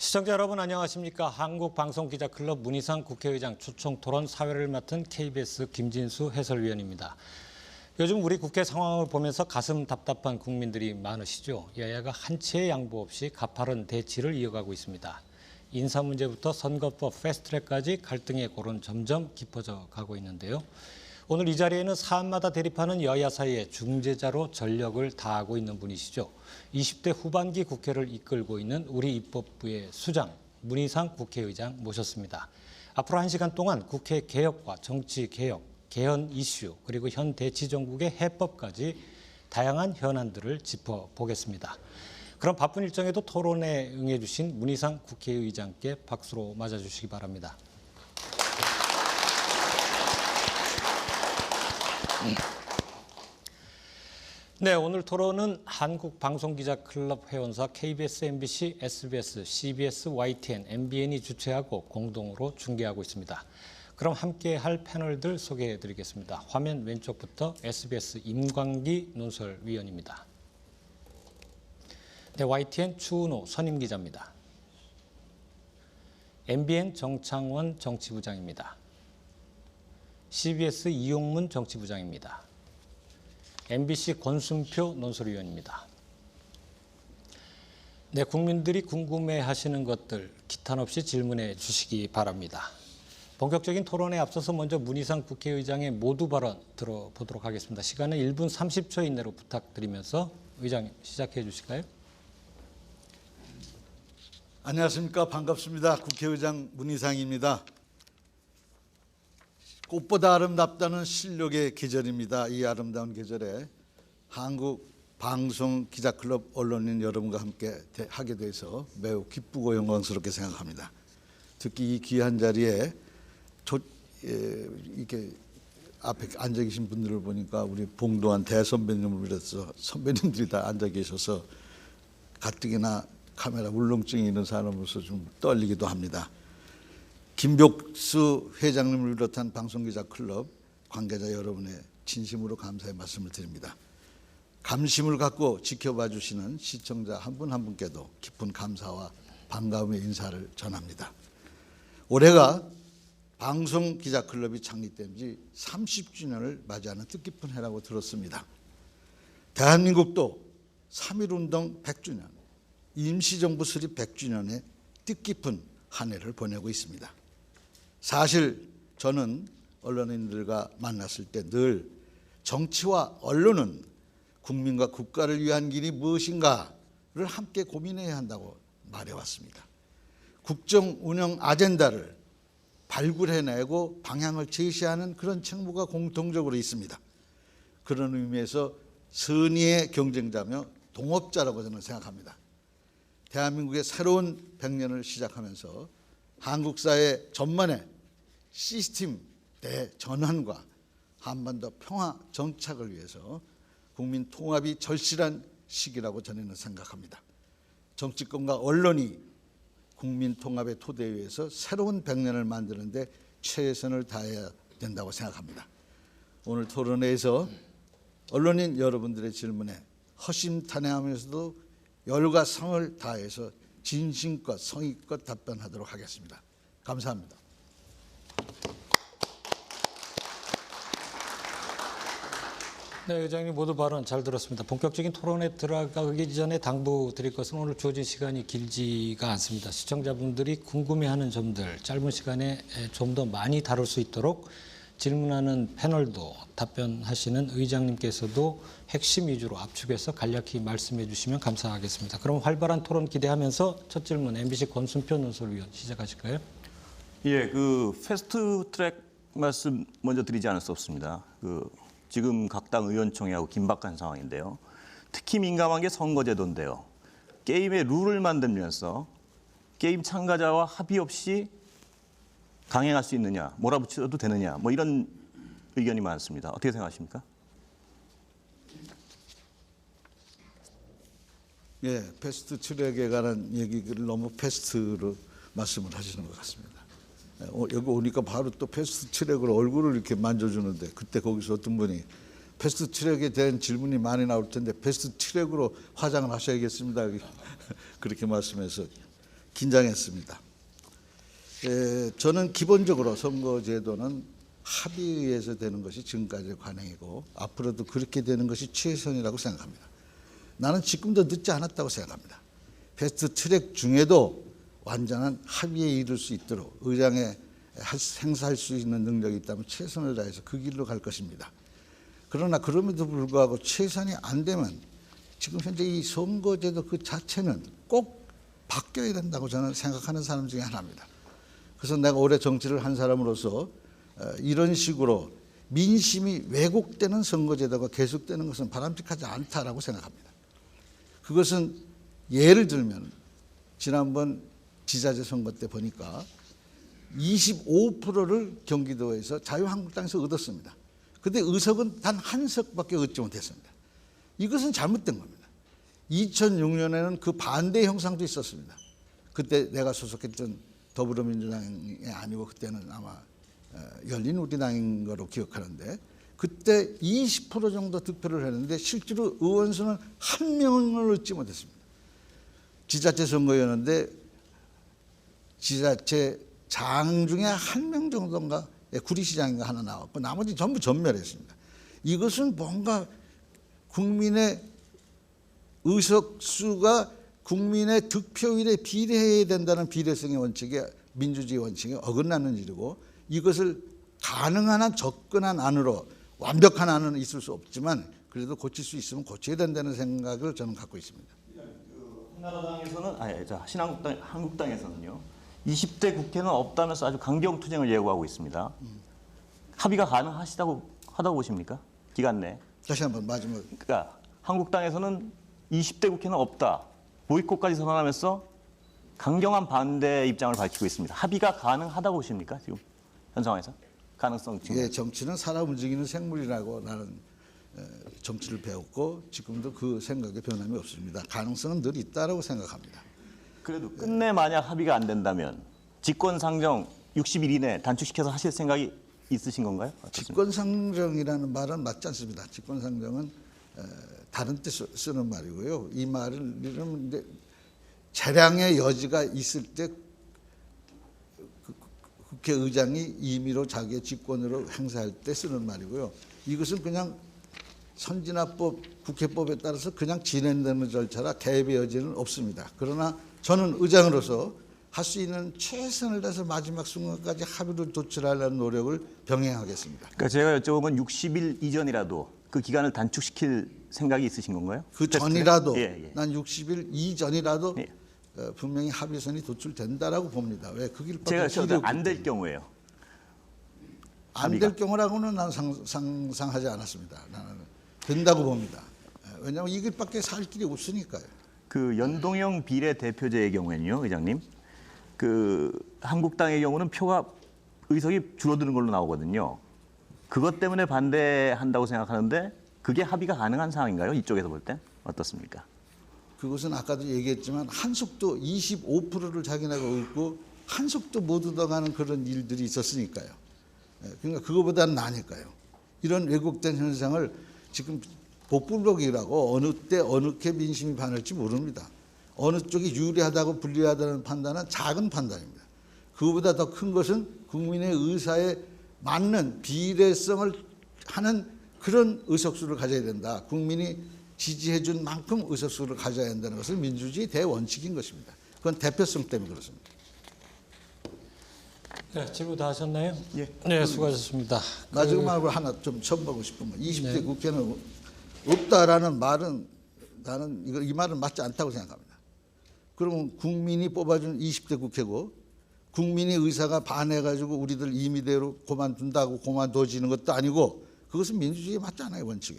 시청자 여러분 안녕하십니까. 한국방송기자클럽 문희상 국회의장 초청토론 사회를 맡은 KBS 김진수 해설위원입니다. 요즘 우리 국회 상황을 보면서 가슴 답답한 국민들이 많으시죠. 여야가 한치의 양보 없이 가파른 대치를 이어가고 있습니다. 인사 문제부터 선거법 패스트트랙까지 갈등의 골은 점점 깊어져 가고 있는데요. 오늘 이 자리에는 사안마다 대립하는 여야 사이의 중재자로 전력을 다하고 있는 분이시죠. 20대 후반기 국회를 이끌고 있는 우리 입법부의 수장 문희상 국회의장 모셨습니다. 앞으로 1시간 동안 국회 개혁과 정치 개혁, 개헌 이슈 그리고 현 대치 정국의 해법까지 다양한 현안들을 짚어보겠습니다. 그럼 바쁜 일정에도 토론에 응해주신 문희상 국회의장께 박수로 맞아주시기 바랍니다. 네, 오늘 토론은 한국방송기자클럽 회원사 KBS, MBC, SBS, CBS, YTN, MBN이 주최하고 공동으로 중계하고 있습니다. 그럼 함께 할 패널들 소개해드리겠습니다. 화면 왼쪽부터 SBS 임광기 논설위원입니다. 네, YTN 추은호 선임기자입니다. MBN 정창원 정치부장입니다. CBS 이용문 정치부장입니다. MBC 권순표 논설위원입니다. 네, 국민들이 궁금해하시는 것들 기탄 없이 질문해 주시기 바랍니다. 본격적인 토론에 앞서서 먼저 문희상 국회의장의 모두 발언 들어보도록 하겠습니다. 시간은 1분 30초 이내로 부탁드리면서 의장 시작해 주실까요? 안녕하십니까. 반갑습니다. 국회의장 문희상입니다. 꽃보다 아름답다는 실력의 계절입니다. 이 아름다운 계절에 한국방송기자클럽 언론인 여러분과 함께 하게 돼서 매우 기쁘고 영광스럽게 생각합니다. 특히 이 귀한 자리에 이렇게 앞에 앉아 계신 분들을 보니까 우리 봉도한 대선배님을 비롯해서 선배님들이 다 앉아 계셔서 가뜩이나 카메라 울렁증이 있는 사람으로서 좀 떨리기도 합니다. 김벽수 회장님을 비롯한 방송기자클럽 관계자 여러분의 진심으로 감사의 말씀을 드립니다. 감심을 갖고 지켜봐 주시는 시청자 한 분 한 분께도 깊은 감사와 반가움의 인사를 전합니다. 올해가 방송기자클럽이 창립된 지 30주년을 맞이하는 뜻깊은 해라고 들었습니다. 대한민국도 3.1운동 100주년, 임시정부 수립 100주년의 뜻깊은 한 해를 보내고 있습니다. 사실 저는 언론인들과 만났을 때 늘 정치와 언론은 국민과 국가를 위한 길이 무엇인가를 함께 고민해야 한다고 말해왔습니다. 국정 운영 아젠다를 발굴해내고 방향을 제시하는 그런 책무가 공통적으로 있습니다. 그런 의미에서 선의의 경쟁자며 동업자라고 저는 생각합니다. 대한민국의 새로운 100년을 시작하면서 한국 사회 전반의 시스템 대전환과 한반도 평화 정착을 위해서 국민 통합이 절실한 시기라고 저는 생각합니다. 정치권과 언론이 국민 통합의 토대 위에서 새로운 100년을 만드는데 최선을 다해야 된다고 생각합니다. 오늘 토론회에서 언론인 여러분들의 질문에 허심탄회하면서도 열과 성을 다해서 진심껏 성의껏 답변하도록 하겠습니다. 감사합니다. 네, 의장님 모두 발언 잘 들었습니다. 본격적인 토론에 들어가기 전에 당부드릴 것은 오늘 주어진 시간이 길지가 않습니다. 시청자분들이 궁금해하는 점들 짧은 시간에 좀 더 많이 다룰 수 있도록 질문하는 패널도 답변하시는 의장님께서도 핵심 위주로 압축해서 간략히 말씀해 주시면 감사하겠습니다. 그럼 활발한 토론 기대하면서 첫 질문 MBC 권순표 논설위원 시작하실까요? 예, 패스트트랙 말씀 먼저 드리지 않을 수 없습니다. 지금 각 당 의원총회하고 긴박한 상황인데요. 특히 민감한 게 선거제도인데요. 게임의 룰을 만들면서 게임 참가자와 합의 없이 강행할 수 있느냐, 몰아붙여도 되느냐, 이런 의견이 많습니다. 어떻게 생각하십니까? 예, 패스트 트랙에 관한 얘기를 너무 패스트로 말씀을 하시는 것 같습니다. 여기 오니까 바로 또 패스트 트랙으로 얼굴을 이렇게 만져주는데 그때 거기서 어떤 분이 패스트 트랙에 대한 질문이 많이 나올 텐데 패스트 트랙으로 화장을 하셔야겠습니다. 그렇게 말씀해서 긴장했습니다. 저는 기본적으로 선거제도는 합의에 의해서 되는 것이 지금까지의 관행이고 앞으로도 그렇게 되는 것이 최선이라고 생각합니다. 나는 지금도 늦지 않았다고 생각합니다. 패스트 트랙 중에도 완전한 합의에 이를 수 있도록 의장에 행사할 수 있는 능력이 있다면 최선을 다해서 그 길로 갈 것입니다. 그러나 그럼에도 불구하고 최선이 안 되면 지금 현재 이 선거제도 그 자체는 꼭 바뀌어야 된다고 저는 생각하는 사람 중에 하나입니다. 그래서 내가 오래 정치를 한 사람으로서 이런 식으로 민심이 왜곡되는 선거제도가 계속되는 것은 바람직하지 않다라고 생각합니다. 그것은 예를 들면 지난번 지자체 선거 때 보니까 25%를 경기도에서 자유한국당에서 얻었습니다. 그런데 의석은 단 한 석밖에 얻지 못했습니다. 이것은 잘못된 겁니다. 2006년에는 그 반대 형상도 있었습니다. 그때 내가 소속했던 더불어민주당이 아니고 그때는 아마 열린우리당인 거로 기억하는데 그때 20% 정도 득표를 했는데 실제로 의원수는 한 명을 얻지 못했습니다. 지자체 선거였는데 지자체 장 중에 한 명 정도인가 구리시장인가 하나 나왔고 나머지 전부 전멸했습니다. 이것은 뭔가 국민의 의석수가 국민의 득표율에 비례해야 된다는 비례성의 원칙에 민주주의 원칙에 어긋나는 일이고 이것을 가능한 한 접근한 안으로 완벽한 안은 있을 수 없지만 그래도 고칠 수 있으면 고쳐야 된다는 생각을 저는 갖고 있습니다. 한나라당에서는 신한국당 한국당에서는요 20대 국회는 없다면서 아주 강경투쟁을 예고하고 있습니다. 합의가 가능하다고 보십니까? 기간 내. 다시 한번 마지막. 그러니까 한국당에서는 20대 국회는 없다. 보이콧까지 선언하면서 강경한 반대 입장을 밝히고 있습니다. 합의가 가능하다고 보십니까? 지금 현 상황에서 가능성 측면. 예, 정치는 사람 움직이는 생물이라고 나는 정치를 배웠고 지금도 그 생각에 변함이 없습니다. 가능성은 늘 있다라고 생각합니다. 그래도 끝내 만약 합의가 안 된다면 직권상정 60일 이내 단축시켜서 하실 생각이 있으신 건가요? 직권상정이라는 말은 맞지 않습니다. 직권상정은 다른 때 쓰는 말이고요. 이 말은 이제 재량의 여지가 있을 때 국회의장이 임의로 자기의 직권으로 행사할 때 쓰는 말이고요. 이것은 그냥 선진화법, 국회법에 따라서 그냥 진행되는 절차라 개입의 여지는 없습니다. 그러나 저는 의장으로서 할 수 있는 최선을 다해서 마지막 순간까지 합의를 도출하려는 노력을 병행하겠습니다. 그러니까 제가 여쭤본 건 60일 이전이라도 그 기간을 단축시킬 생각이 있으신 건가요? 그 전이라도 예. 난 60일 이전이라도 예. 분명히 합의선이 도출된다라고 봅니다. 왜 그 길밖에 제가 길이 없기 안 될 때문에. 경우에요. 안 될 경우라고는 난 상상하지 않았습니다. 나는 된다고 봅니다. 왜냐하면 이 길밖에 살 길이 없으니까요. 그 연동형 비례대표제의 경우에는요, 의장님, 그 한국당의 경우는 의석이 줄어드는 걸로 나오거든요. 그것 때문에 반대한다고 생각하는데 그게 합의가 가능한 상황인가요? 이쪽에서 볼 땐 어떻습니까? 그것은 아까도 얘기했지만 한석도 25%를 자기네가 얻고 한석도 못 얻어가는 그런 일들이 있었으니까요. 그러니까 그거보다는 나니까요. 이런 왜곡된 현상을 지금 복불복이라고 어느 때 어느 게 민심이 반할지 모릅니다. 어느 쪽이 유리하다고 불리하다는 판단은 작은 판단입니다. 그거보다 더 큰 것은 국민의 의사에 맞는 비례성을 하는 그런 의석수를 가져야 된다. 국민이 지지해 준 만큼 의석수를 가져야 한다는 것은 민주주의 대원칙인 것입니다. 그건 대표성 때문에 그렇습니다. 네, 질문 다 하셨나요? 예. 네, 수고하셨습니다. 마지막으로 하나 좀 첨부하고 싶은 건 20대 국회는 없다라는 말은 나는 이 말은 맞지 않다고 생각합니다. 그러면 국민이 뽑아준 20대 국회고 국민의 의사가 반해가지고 우리들 임의대로 그만둔다고 그만둬지는 것도 아니고 그것은 민주주의에 맞지 않아요, 원칙에.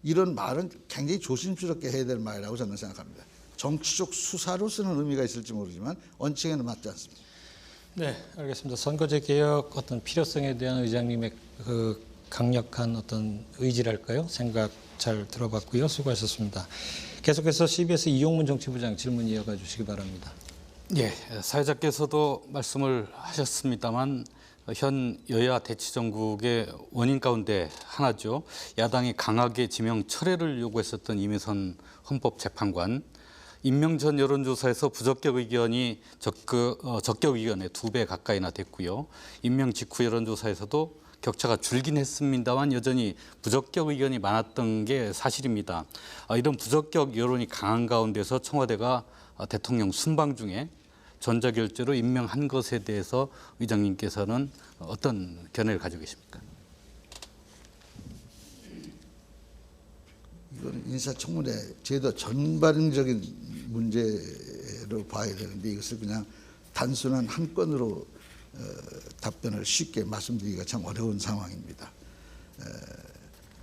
이런 말은 굉장히 조심스럽게 해야 될 말이라고 저는 생각합니다. 정치적 수사로 쓰는 의미가 있을지 모르지만 원칙에는 맞지 않습니다. 네, 알겠습니다. 선거제 개혁 어떤 필요성에 대한 의장님의 그 강력한 어떤 의지랄까요? 생각 잘 들어봤고요. 수고하셨습니다. 계속해서 CBS 이용문 정치부장 질문 이어가 주시기 바랍니다. 예, 사회자께서도 말씀을 하셨습니다만 현 여야 대치 정국의 원인 가운데 하나죠. 야당이 강하게 지명 철회를 요구했었던 이미선 헌법재판관. 임명 전 여론조사에서 부적격 의견이 적격 의견의 2배 가까이나 됐고요. 임명 직후 여론조사에서도 격차가 줄긴 했습니다만 여전히 부적격 의견이 많았던 게 사실입니다. 이런 부적격 여론이 강한 가운데서 청와대가 대통령 순방 중에 전자결제로 임명한 것에 대해서 의장님께서는 어떤 견해를 가지고 계십니까? 이거는 인사청문회 제도 전반적인 문제로 봐야 되는데 이것을 그냥 단순한 한 건으로 답변을 쉽게 말씀드리기가 참 어려운 상황입니다.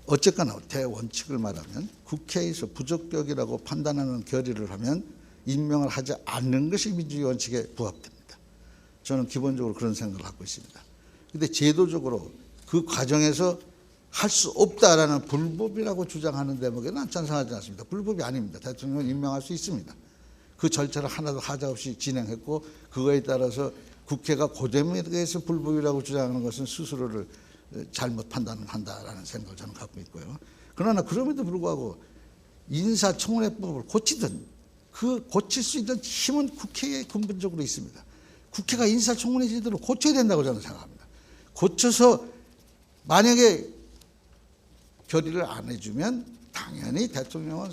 어쨌거나 대원칙을 말하면 국회에서 부적격이라고 판단하는 결의를 하면 임명을 하지 않는 것이 민주주의 원칙에 부합됩니다. 저는 기본적으로 그런 생각을 하고 있습니다. 그런데 제도적으로 그 과정에서 할 수 없다라는 불법이라고 주장하는 대목에 난 찬성하지 않습니다. 불법이 아닙니다. 대통령은 임명할 수 있습니다. 그 절차를 하나도 하자 없이 진행했고 그거에 따라서 국회가 고대에 대해서 불법이라고 주장하는 것은 스스로를 잘못 판단한다라는 생각을 저는 갖고 있고요. 그러나 그럼에도 불구하고 인사청문회법을 고치든 그 고칠 수 있는 힘은 국회에 근본적으로 있습니다. 국회가 인사청문회 제도를 고쳐야 된다고 저는 생각합니다. 고쳐서 만약에 결의를 안 해주면 당연히 대통령은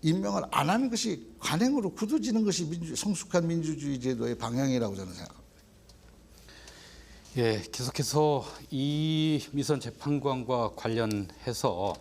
임명을 안 하는 것이 관행으로 굳어지는 것이 성숙한 민주주의 제도의 방향이라고 저는 생각합니다. 예, 계속해서 이미선 재판관과 관련해서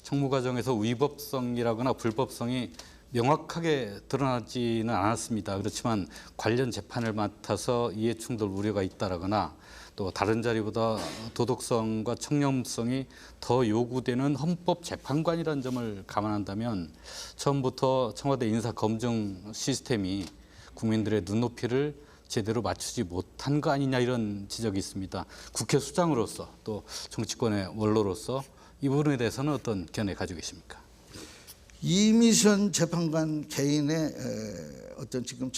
청무 과정에서 위법성이라거나 불법성이 명확하게 드러나지는 않았습니다. 그렇지만 관련 재판을 맡아서 이해충돌 우려가 있다라거나 또 다른 자리보다 도덕성과 청렴성이 더 요구되는 헌법재판관이라는 점을 감안한다면 처음부터 청와대 인사검증 시스템이 국민들의 눈높이를 제대로 맞추지 못한 거 아니냐 이런 지적이 있습니다. 국회 수장으로서 또 정치권의 원로로서 이 부분에 대해서는 어떤 견해 가지고 계십니까? 이미선 재판관 개인의 어떤 지금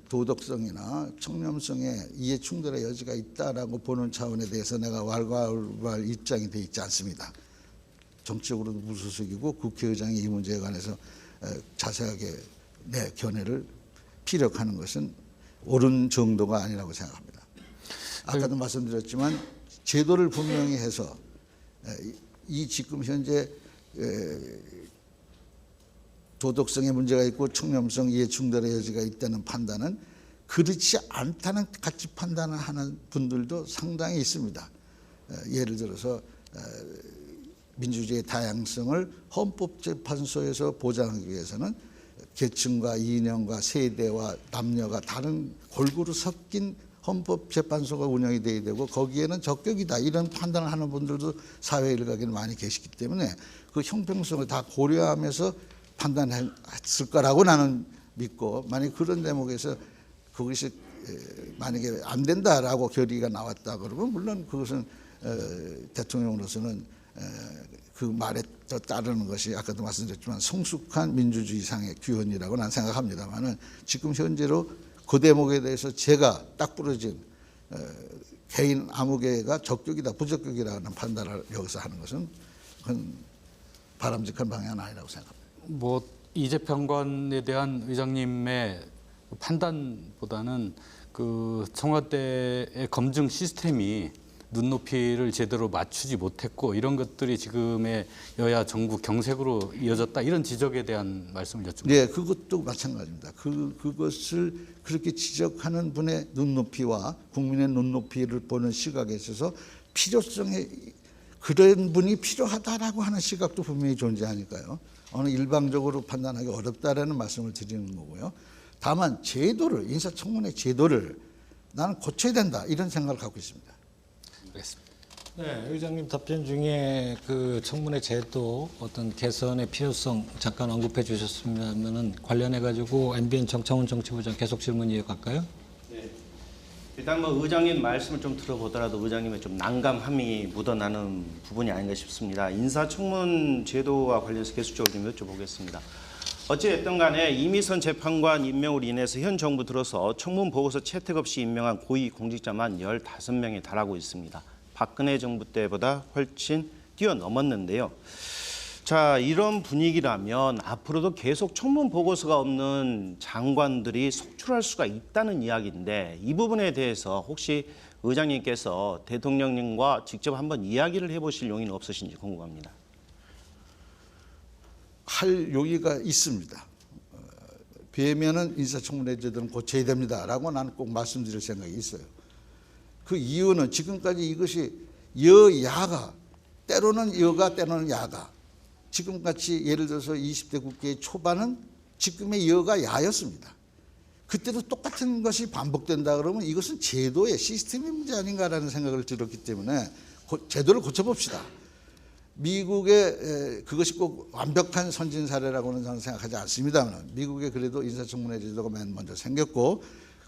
도덕성이나 청렴성에 이해 충돌의 여지가 있다라고 보는 차원에 대해서 내가 왈가왈부할 입장이 돼 있지 않습니다. 정치적으로도 무소속이고 국회의장이 이 문제에 관해서 자세하게 내 견해를 피력하는 것은 옳은 정도가 아니라고 생각합니다. 아까도 말씀드렸지만 제도를 분명히 해서 이 지금 현재 도덕성에 문제가 있고 청렴성, 이해충돌의 여지가 있다는 판단은 그렇지 않다는 같이 판단을 하는 분들도 상당히 있습니다. 예를 들어서 민주주의의 다양성을 헌법재판소에서 보장하기 위해서는 계층과 이념과 세대와 남녀가 다른 골고루 섞인 헌법재판소가 운영이 돼야 되고 거기에는 적격이다 이런 판단을 하는 분들도 사회 일각에는 많이 계시기 때문에 그 형평성을 다 고려하면서 판단했을 거라고 나는 믿고 만약 그런 대목에서 그것이 만약에 안 된다라고 결의가 나왔다 그러면 물론 그것은 대통령으로서는 그 말에 따르는 것이 아까도 말씀드렸지만 성숙한 민주주의상의 규현이라고 난 생각합니다만은 지금 현재로 그 대목에 대해서 제가 딱 부러진 개인 아무개가 적격이다 부적격이라는 판단을 여기서 하는 것은 그건 바람직한 방향은 아니라고 생각합니다. 이 재판관에 대한 의장님의 판단보다는 그 청와대의 검증 시스템이 눈높이를 제대로 맞추지 못했고 이런 것들이 지금의 여야 정부 경색으로 이어졌다 이런 지적에 대한 말씀을 여쭙니다. 네, 그것도 마찬가지입니다. 그것을 그렇게 지적하는 분의 눈높이와 국민의 눈높이를 보는 시각에 있어서 필요성에 그런 분이 필요하다라고 하는 시각도 분명히 존재하니까요. 어느 일방적으로 판단하기 어렵다라는 말씀을 드리는 거고요. 다만 제도를 인사청문회 제도를 나는 고쳐야 된다 이런 생각을 갖고 있습니다. 알겠습니다. 네, 의장님 답변 중에 그 청문회 제도 어떤 개선의 필요성 잠깐 언급해 주셨으면은 관련해 가지고 MBN 정창훈 정치부장 계속 질문 이어갈까요? 네. 일단 의장님 말씀을 좀 들어보더라도 의장님의 좀 난감함이 묻어나는 부분이 아닌가 싶습니다. 인사청문 제도와 관련해서 계속적으로 좀 여쭤보겠습니다. 어찌됐든 간에 이미선 재판관 임명으로 인해서 현 정부 들어서 청문 보고서 채택 없이 임명한 고위 공직자만 15명에 달하고 있습니다. 박근혜 정부 때보다 훨씬 뛰어넘었는데요. 자, 이런 분위기라면 앞으로도 계속 청문 보고서가 없는 장관들이 속출할 수가 있다는 이야기인데 이 부분에 대해서 혹시 의장님께서 대통령님과 직접 한번 이야기를 해보실 용의는 없으신지 궁금합니다. 할 용의가 있습니다. 비하면은 인사청문회 제도는 고쳐야 됩니다라고 나는 꼭 말씀드릴 생각이 있어요. 그 이유는 지금까지 이것이 여야가 때로는 여가 때로는 야가 지금같이 예를 들어서 20대 국회의 초반은 지금의 여가 야였습니다. 그때도 똑같은 것이 반복된다 그러면 이것은 제도의 시스템의 문제 아닌가라는 생각을 들었기 때문에 제도를 고쳐봅시다. 미국의 그것이 꼭 완벽한 선진 사례라고는 저는 생각하지 않습니다만 미국에 그래도 인사청문회 제도가 맨 먼저 생겼고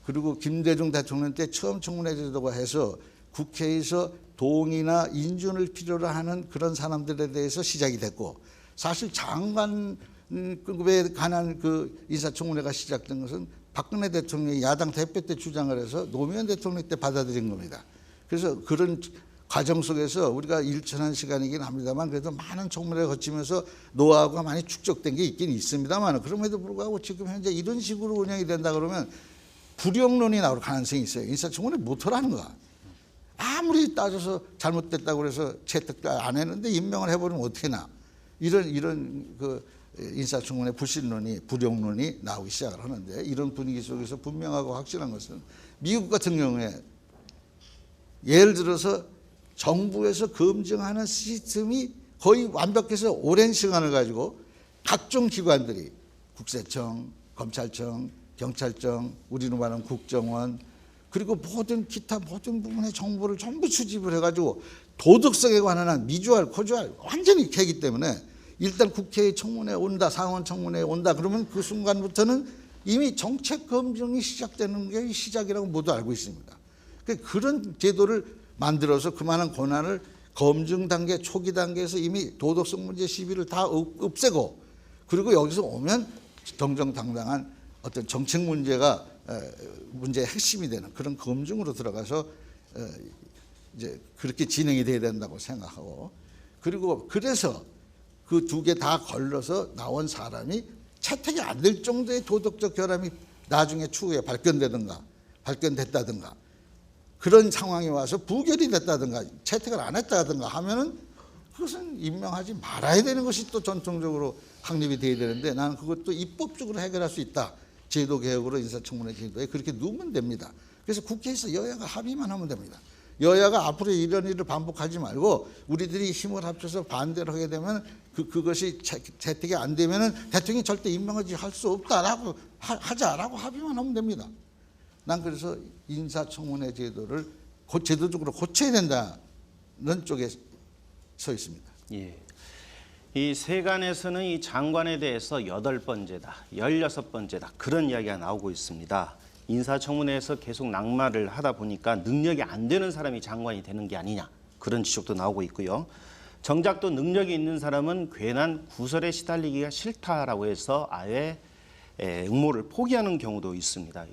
그리고 김대중 대통령 때 처음 청문회 제도가 해서 국회에서 동의나 인준을 필요로 하는 그런 사람들에 대해서 시작이 됐고 사실 장관급에 관한 그 인사청문회가 시작된 것은 박근혜 대통령이 야당 대표 때 주장을 해서 노무현 대통령 때 받아들인 겁니다. 그래서 그런 과정 속에서 우리가 일천한 시간이긴 합니다만 그래도 많은 청문회를 거치면서 노하우가 많이 축적된 게 있긴 있습니다만 그럼에도 불구하고 지금 현재 이런 식으로 운영이 된다 그러면 불용론이 나올 가능성이 있어요. 인사청문회 못하라는 거야. 아무리 따져서 잘못됐다고 그래서 채택 안 했는데 임명을 해버리면 어떻게 나. 이런 그 인사청문회 불신론이 불용론이 나오기 시작을 하는데 이런 분위기 속에서 분명하고 확실한 것은 미국 같은 경우에 예를 들어서 정부에서 검증하는 시스템이 거의 완벽해서 오랜 시간을 가지고 각종 기관들이 국세청, 검찰청, 경찰청, 우리로 말하는 국정원 그리고 모든 기타 모든 부분의 정보를 전부 수집을 해가지고 도덕성에 관한 한 미주알, 코주알 완전히 캐기 때문에 일단 국회 청문회 온다, 상원 청문회 온다 그러면 그 순간부터는 이미 정책 검증이 시작되는 게 시작이라고 모두 알고 있습니다. 그런 제도를 만들어서 그만한 권한을 검증 단계, 초기 단계에서 이미 도덕성 문제 시비를 다 없애고 그리고 여기서 오면 정정당당한 어떤 정책 문제가 문제의 핵심이 되는 그런 검증으로 들어가서 이제 그렇게 진행이 돼야 된다고 생각하고 그리고 그래서 그 두 개 다 걸러서 나온 사람이 채택이 안 될 정도의 도덕적 결함이 나중에 추후에 발견됐다든가 그런 상황이 와서 부결이 됐다든가 채택을 안 했다든가 하면은 그것은 임명하지 말아야 되는 것이 또 전통적으로 확립이 돼야 되는데 나는 그것도 입법적으로 해결할 수 있다. 제도 개혁으로 인사청문회 제도에 그렇게 누우면 됩니다. 그래서 국회에서 여야가 합의만 하면 됩니다. 여야가 앞으로 이런 일을 반복하지 말고 우리들이 힘을 합쳐서 반대를 하게 되면 그것이 채택이 안 되면은 대통령이 절대 임명하지 할 수 없다라고 하자라고 합의만 하면 됩니다. 난 그래서 인사청문회 제도를 제도적으로 고쳐야 된다는 쪽에 서 있습니다. 예. 이 세간에서는 이 장관에 대해서 8번째다, 16번째다 그런 이야기가 나오고 있습니다. 인사청문회에서 계속 낙마를 하다 보니까 능력이 안 되는 사람이 장관이 되는 게 아니냐 그런 지적도 나오고 있고요. 정작 또 능력이 있는 사람은 괜한 구설에 시달리기가 싫다라고 해서 아예 응모를 포기하는 경우도 있습니다.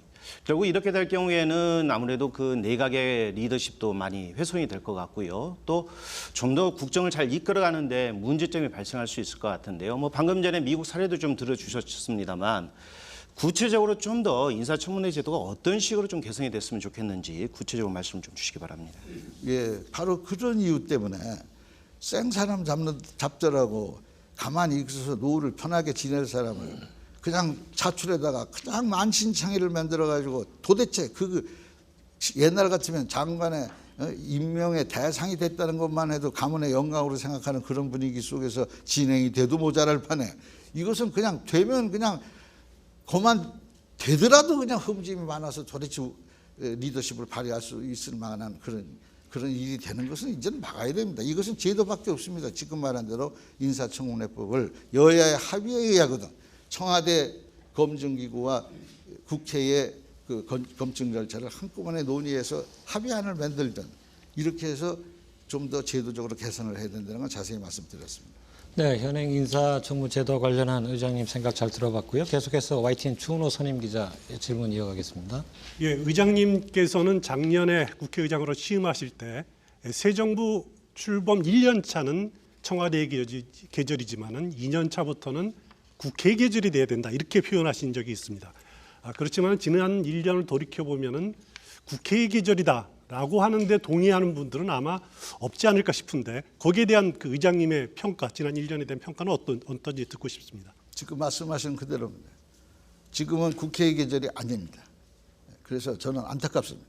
결국 이렇게 될 경우에는 아무래도 그 내각의 리더십도 많이 훼손이 될 것 같고요. 또 좀 더 국정을 잘 이끌어가는데 문제점이 발생할 수 있을 것 같은데요. 뭐 방금 전에 미국 사례도 좀 들어주셨습니다만 구체적으로 좀 더 인사청문회 제도가 어떤 식으로 좀 개선이 됐으면 좋겠는지 구체적으로 말씀 좀 주시기 바랍니다. 예, 바로 그런 이유 때문에 생사람 잡더라고 가만히 있어서 노후를 편하게 지낼 사람을 그냥 차출에다가 그냥 만신창이를 만들어가지고 도대체 그 옛날 같으면 장관의 임명의 대상이 됐다는 것만 해도 가문의 영광으로 생각하는 그런 분위기 속에서 진행이 돼도 모자랄 판에 이것은 그냥 되면 그냥 그만 되더라도 그냥 흠집이 많아서 도대체 리더십을 발휘할 수 있을 만한 그런 일이 되는 것은 이제는 막아야 됩니다. 이것은 제도밖에 없습니다. 지금 말한 대로 인사청문회법을 여야의 합의에 의하거든 청와대 검증기구와 국회의 그 검증 절차를 한꺼번에 논의해서 합의안을 만들든 이렇게 해서 좀 더 제도적으로 개선을 해야 된다는 건 자세히 말씀드렸습니다. 네, 현행 인사청문 제도 관련한 의장님 생각 잘 들어봤고요. 계속해서 YTN 추은호 선임 기자 질문 이어가겠습니다. 예, 의장님께서는 작년에 국회의장으로 취임하실 때 새 정부 출범 1년 차는 청와대의 계절이지만은 2년 차부터는 국회 계절이 돼야 된다 이렇게 표현하신 적이 있습니다. 그렇지만 지난 1년을 돌이켜 보면은 국회의 계절이다라고 하는데 동의하는 분들은 아마 없지 않을까 싶은데 거기에 대한 그 의장님의 평가, 지난 1년에 대한 평가는 어떤지 듣고 싶습니다. 지금 말씀하신 그대로입니다. 지금은 국회의 계절이 아닙니다. 그래서 저는 안타깝습니다.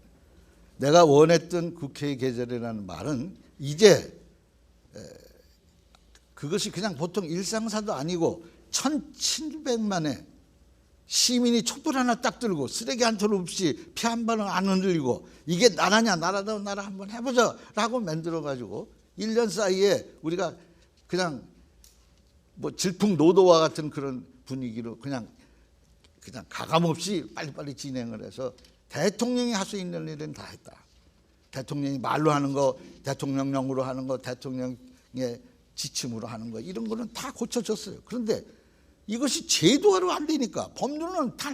내가 원했던 국회의 계절이라는 말은 이제 그것이 그냥 보통 일상사도 아니고 1700만의 시민이 촛불 하나 딱 들고 쓰레기 한 톨 없이 피 한 방울 안 흔들리고 이게 나라냐, 나라다운 나라 한번 해보자 라고 만들어가지고 1년 사이에 우리가 그냥 뭐 질풍노도와 같은 그런 분위기로 그냥 가감없이 빨리빨리 진행을 해서 대통령이 할 수 있는 일은 다 했다. 대통령이 말로 하는 거, 대통령령으로 하는 거, 대통령의 지침으로 하는 거 이런 거는 다 고쳐졌어요. 그런데 이것이 제도화로 안 되니까 법률은 단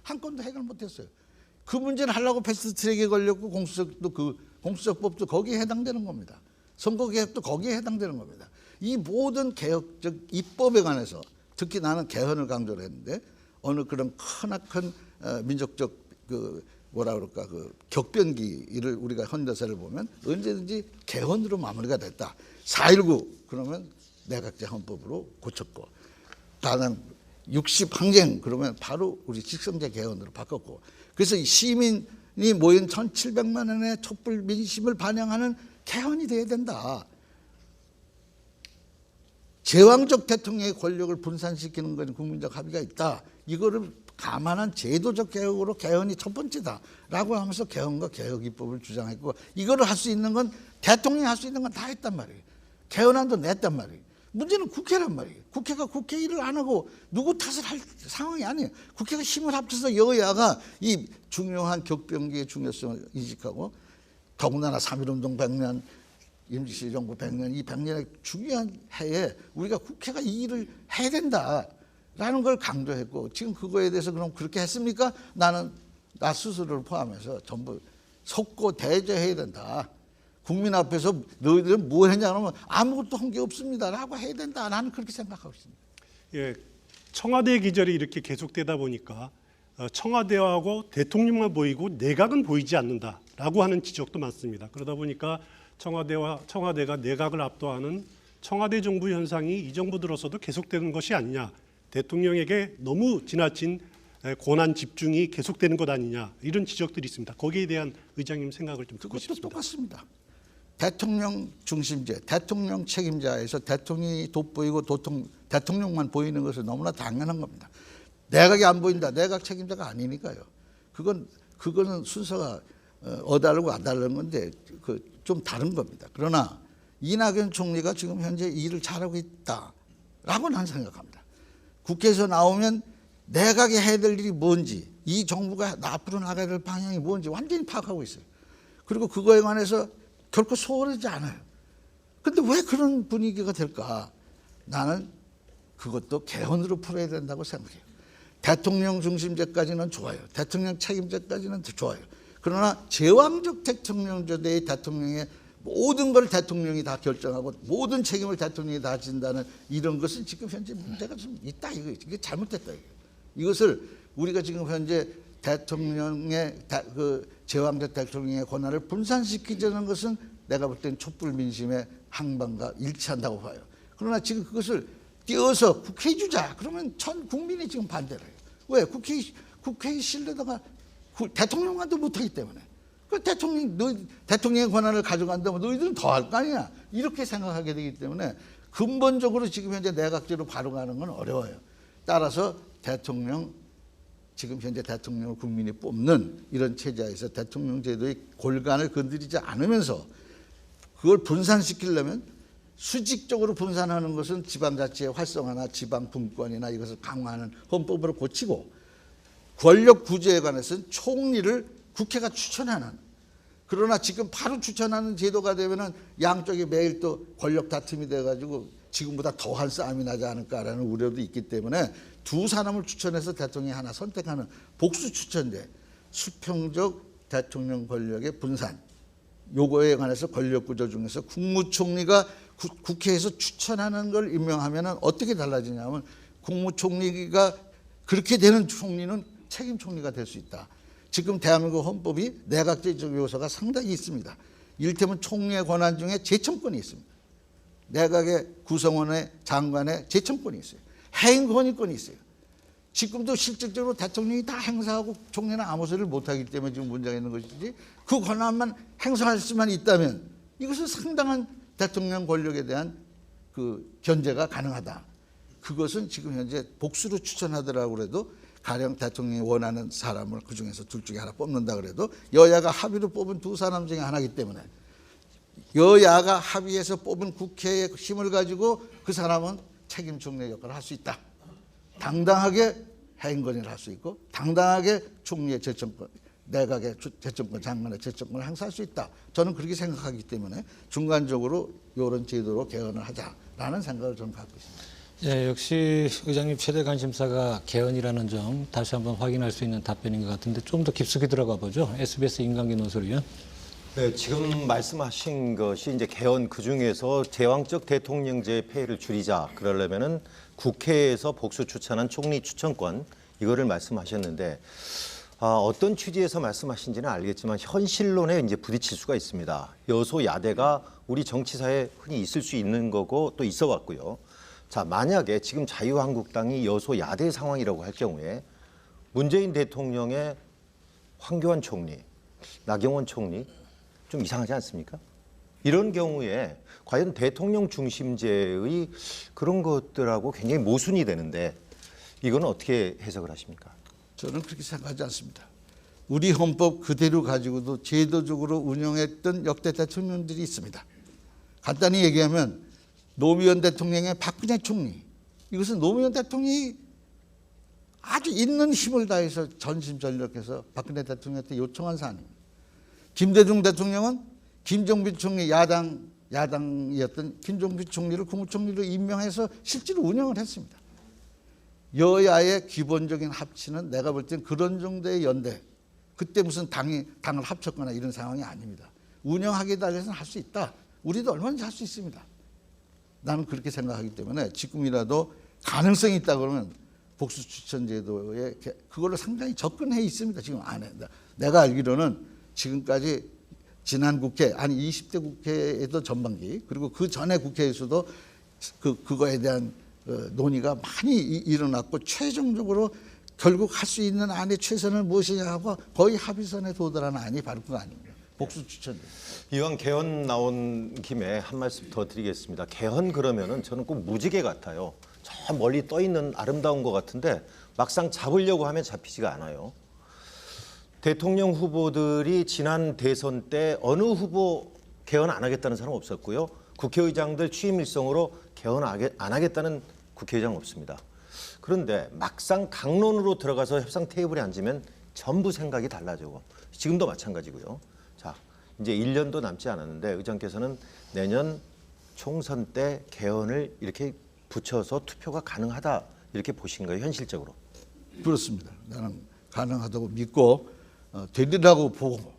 한 건도 해결 못했어요. 그 문제를 하려고 패스트트랙에 걸렸고 공수처법도 거기에 해당되는 겁니다. 선거개혁도 거기에 해당되는 겁니다. 이 모든 개혁적 입법에 관해서 특히 나는 개헌을 강조를 했는데 어느 그런 크나큰 민족적 그 격변기를 우리가 현대사를 보면 언제든지 개헌으로 마무리가 됐다. 4.19 그러면 내각제 헌법으로 고쳤고 다른 60 항쟁 그러면 바로 우리 직성제 개헌으로 바꿨고 그래서 이 시민이 모인 1700만 원의 촛불 민심을 반영하는 개헌이 돼야 된다. 제왕적 대통령의 권력을 분산시키는 건 국민적 합의가 있다. 이거를 감안한 제도적 개혁으로 개헌이 첫 번째다라고 하면서 개헌과 개혁 입법을 주장했고 이거를 할 수 있는 건 대통령이 할 수 있는 건 다 했단 말이에요. 개헌안도 냈단 말이에요. 문제는 국회란 말이에요. 국회가 국회 일을 안 하고 누구 탓을 할 상황이 아니에요. 국회가 힘을 합쳐서 여야가 이 중요한 격변기의 중요성을 인식하고 더군다나 3.1운동 100년 임시정부 100년 이 100년의 중요한 해에 우리가 국회가 이 일을 해야 된다라는 걸 강조했고 지금 그거에 대해서 그럼 그렇게 했습니까? 나는 나 스스로를 포함해서 전부 속고 대저해야 된다. 국민 앞에서 너희들은 뭐 했냐 그러면 아무것도 한 게 없습니다라고 해야 된다. 나는 그렇게 생각하고 있습니다. 예, 청와대 기절이 이렇게 계속되다 보니까 청와대하고 대통령만 보이고 내각은 보이지 않는다라고 하는 지적도 많습니다. 그러다 보니까 청와대가 내각을 압도하는 청와대 정부 현상이 이 정부 들어서도 계속되는 것이 아니냐. 대통령에게 너무 지나친 권한 집중이 계속되는 것 아니냐. 이런 지적들이 있습니다. 거기에 대한 의장님 생각을 좀 듣고 그것도 싶습니다. 똑같습니다. 대통령 중심제, 대통령 책임자에서 대통령이 돋보이고 대통령만 보이는 것은 너무나 당연한 겁니다. 내각이 안 보인다. 내각 책임자가 아니니까요. 그거는 순서가 어다르고 안 다른 건데 좀 다른 겁니다. 그러나 이낙연 총리가 지금 현재 일을 잘하고 있다라고 나는 생각합니다. 국회에서 나오면 내각이 해야 될 일이 뭔지 이 정부가 앞으로 나가야 될 방향이 뭔지 완전히 파악하고 있어요. 그리고 그거에 관해서 결코 소홀하지 않아요. 그런데 왜 그런 분위기가 될까? 나는 그것도 개헌으로 풀어야 된다고 생각해요. 대통령 중심제까지는 좋아요. 대통령 책임제까지는 좋아요. 그러나 제왕적 대통령제대의 대통령의 모든 걸 대통령이 다 결정하고 모든 책임을 대통령이 다 진다는 이런 것은 지금 현재 문제가 좀 있다. 이게 잘못됐다. 이것을 우리가 지금 현재 대통령의 제왕적 대통령의 권한을 분산시키자는 것은 내가 볼 때는 촛불 민심의 항반과 일치한다고 봐요. 그러나 지금 그것을 띄어서 국회에 주자. 그러면 전 국민이 지금 반대를 해요. 왜? 국회의 신뢰도가 대통령과도 못하기 때문에. 그 대통령의 권한을 가져간다면 너희들은 더 할 거 아니야. 이렇게 생각하게 되기 때문에 근본적으로 지금 현재 내각제로 바로 가는 건 어려워요. 따라서 지금 현재 대통령을 국민이 뽑는 이런 체제에서 대통령 제도의 골간을 건드리지 않으면서 그걸 분산시키려면 수직적으로 분산하는 것은 지방자치의 활성화나 지방분권이나 이것을 강화하는 헌법으로 고치고 권력 구조에 관해서는 총리를 국회가 추천하는 그러나 지금 바로 추천하는 제도가 되면은 양쪽이 매일 또 권력 다툼이 돼가지고 지금보다 더한 싸움이 나지 않을까라는 우려도 있기 때문에 두 사람을 추천해서 대통령이 하나 선택하는 복수 추천제, 수평적 대통령 권력의 분산 요거에 관해서 권력 구조 중에서 국무총리가 국회에서 추천하는 걸 임명하면 어떻게 달라지냐면 국무총리가 그렇게 되는 총리는 책임 총리가 될 수 있다. 지금 대한민국 헌법이 내각제적 요소가 상당히 있습니다. 이를테면 총리의 권한 중에 재청권이 있습니다. 내각의 구성원의 장관의 재청권이 있어요. 해임 건의권이 있어요. 지금도 실질적으로 대통령이 다 행사하고 총리는 아무 소리를 못하기 때문에 지금 문제가 있는 것이지, 그 권한만 행사할 수만 있다면 이것은 상당한 대통령 권력에 대한 그 견제가 가능하다. 그것은 지금 현재 복수로 추천하더라고 그래도 가령 대통령이 원하는 사람을 그중에서 둘 중에 하나 뽑는다 그래도 여야가 합의로 뽑은 두 사람 중에 하나이기 때문에 여야가 합의해서 뽑은 국회의 힘을 가지고 그 사람은 책임 총리 역할을 할 수 있다. 당당하게 해임 건의를 할 수 있고 당당하게 총리의 재청권, 내각의 재청권, 장관의 재청권을 행사할 수 있다. 저는 그렇게 생각하기 때문에 중간적으로 이런 제도로 개헌을 하자라는 생각을 저는 갖고 있습니다. 예, 역시 의장님 최대 관심사가 개헌이라는 점 다시 한번 확인할 수 있는 답변인 것 같은데 좀 더 깊숙이 들어가 보죠. SBS 임강기 논설위원. 네, 지금 말씀하신 것이 이제 개헌 그 중에서 제왕적 대통령제 폐해를 줄이자 그러려면은 국회에서 복수 추천한 총리 추천권 이거를 말씀하셨는데 어떤 취지에서 말씀하신지는 알겠지만 현실론에 이제 부딪힐 수가 있습니다. 여소야대가 우리 정치사에 흔히 있을 수 있는 거고 또 있어 왔고요. 자, 만약에 지금 자유한국당이 여소야대 상황이라고 할 경우에 문재인 대통령의 황교안 총리, 나경원 총리 좀 이상하지 않습니까? 이런 경우에 과연 대통령 중심제의 그런 것들하고 굉장히 모순이 되는데 이거는 어떻게 해석을 하십니까? 저는 그렇게 생각하지 않습니다. 우리 헌법 그대로 가지고도 제도적으로 운영했던 역대 대통령들이 있습니다. 간단히 얘기하면 노무현 대통령의 박근혜 총리, 이것은 노무현 대통령이 아주 있는 힘을 다해서 전심전력해서 박근혜 대통령한테 요청한 사안입니다. 김대중 대통령은 김종필 총리 야당이었던 김종필 총리를 국무총리로 임명해서 실제로 운영을 했습니다. 여야의 기본적인 합치는 내가 볼 땐 그런 정도의 연대, 그때 무슨 당을 합쳤거나 이런 상황이 아닙니다. 운영하기에 달해서는 할 수 있다. 우리도 얼마든지 할 수 있습니다. 나는 그렇게 생각하기 때문에 지금이라도 가능성이 있다 그러면 복수 추천 제도에 그걸로 상당히 접근해 있습니다. 지금 안에. 내가 알기로는 지금까지 지난 국회, 아니 20대 국회에도 전반기, 그리고 그 전에 국회에서도 그거에 대한 논의가 많이 일어났고 최종적으로 결국 할 수 있는 안의 최선은 무엇이냐 하고 거의 합의선에 도달하는 안이 바로 그 안입니다. 복수 추천. 이왕 개헌 나온 김에 한 말씀 더 드리겠습니다. 개헌 그러면은 저는 꼭 무지개 같아요. 저 멀리 떠 있는 아름다운 것 같은데 막상 잡으려고 하면 잡히지가 않아요. 대통령 후보들이 지난 대선 때 어느 후보 개헌 안 하겠다는 사람 없었고요. 국회의장들 취임 일성으로 개헌 안 하겠다는 국회의장 없습니다. 그런데 막상 강론으로 들어가서 협상 테이블에 앉으면 전부 생각이 달라지고 지금도 마찬가지고요. 자, 이제 1년도 남지 않았는데 의장께서는 내년 총선 때 개헌을 이렇게 붙여서 투표가 가능하다 이렇게 보신가요, 현실적으로? 그렇습니다. 나는 가능하다고 믿고 되리라고 보고,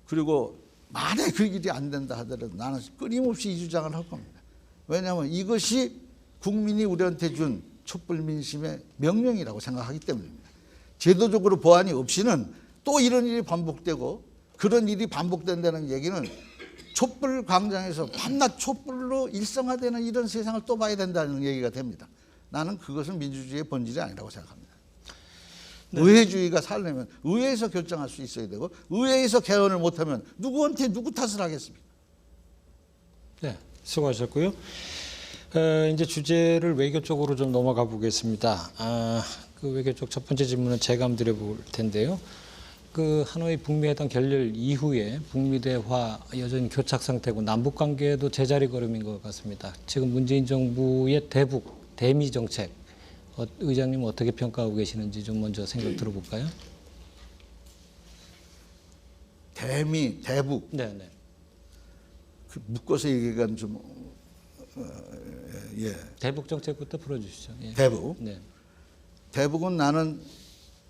그리고 만약 그 일이 안 된다 하더라도 나는 끊임없이 이 주장을 할 겁니다. 왜냐하면 이것이 국민이 우리한테 준 촛불 민심의 명령이라고 생각하기 때문입니다. 제도적으로 보완이 없이는 또 이런 일이 반복되고, 그런 일이 반복된다는 얘기는 촛불 광장에서 밤낮 촛불로 일상화되는 이런 세상을 또 봐야 된다는 얘기가 됩니다. 나는 그것은 민주주의의 본질이 아니라고 생각합니다. 네. 의회주의가 살려면 의회에서 결정할 수 있어야 되고, 의회에서 개헌을 못하면 누구한테 누구 탓을 하겠습니까? 네, 수고하셨고요. 이제 주제를 외교 쪽으로 좀 넘어가 보겠습니다. 그 외교 쪽 첫 번째 질문은 제가 한번 드려볼 텐데요. 그 하노이 북미회담 결렬 이후에 북미 대화 여전히 교착 상태고 남북 관계도 제자리 걸음인 것 같습니다. 지금 문재인 정부의 대미 정책, 의장님 어떻게 평가하고 계시는지 좀 먼저 생각 들어볼까요? 대북. 네. 그 묶어서 얘기가 좀 예. 대북 정책부터 풀어주시죠. 예. 대북. 네. 대북은 나는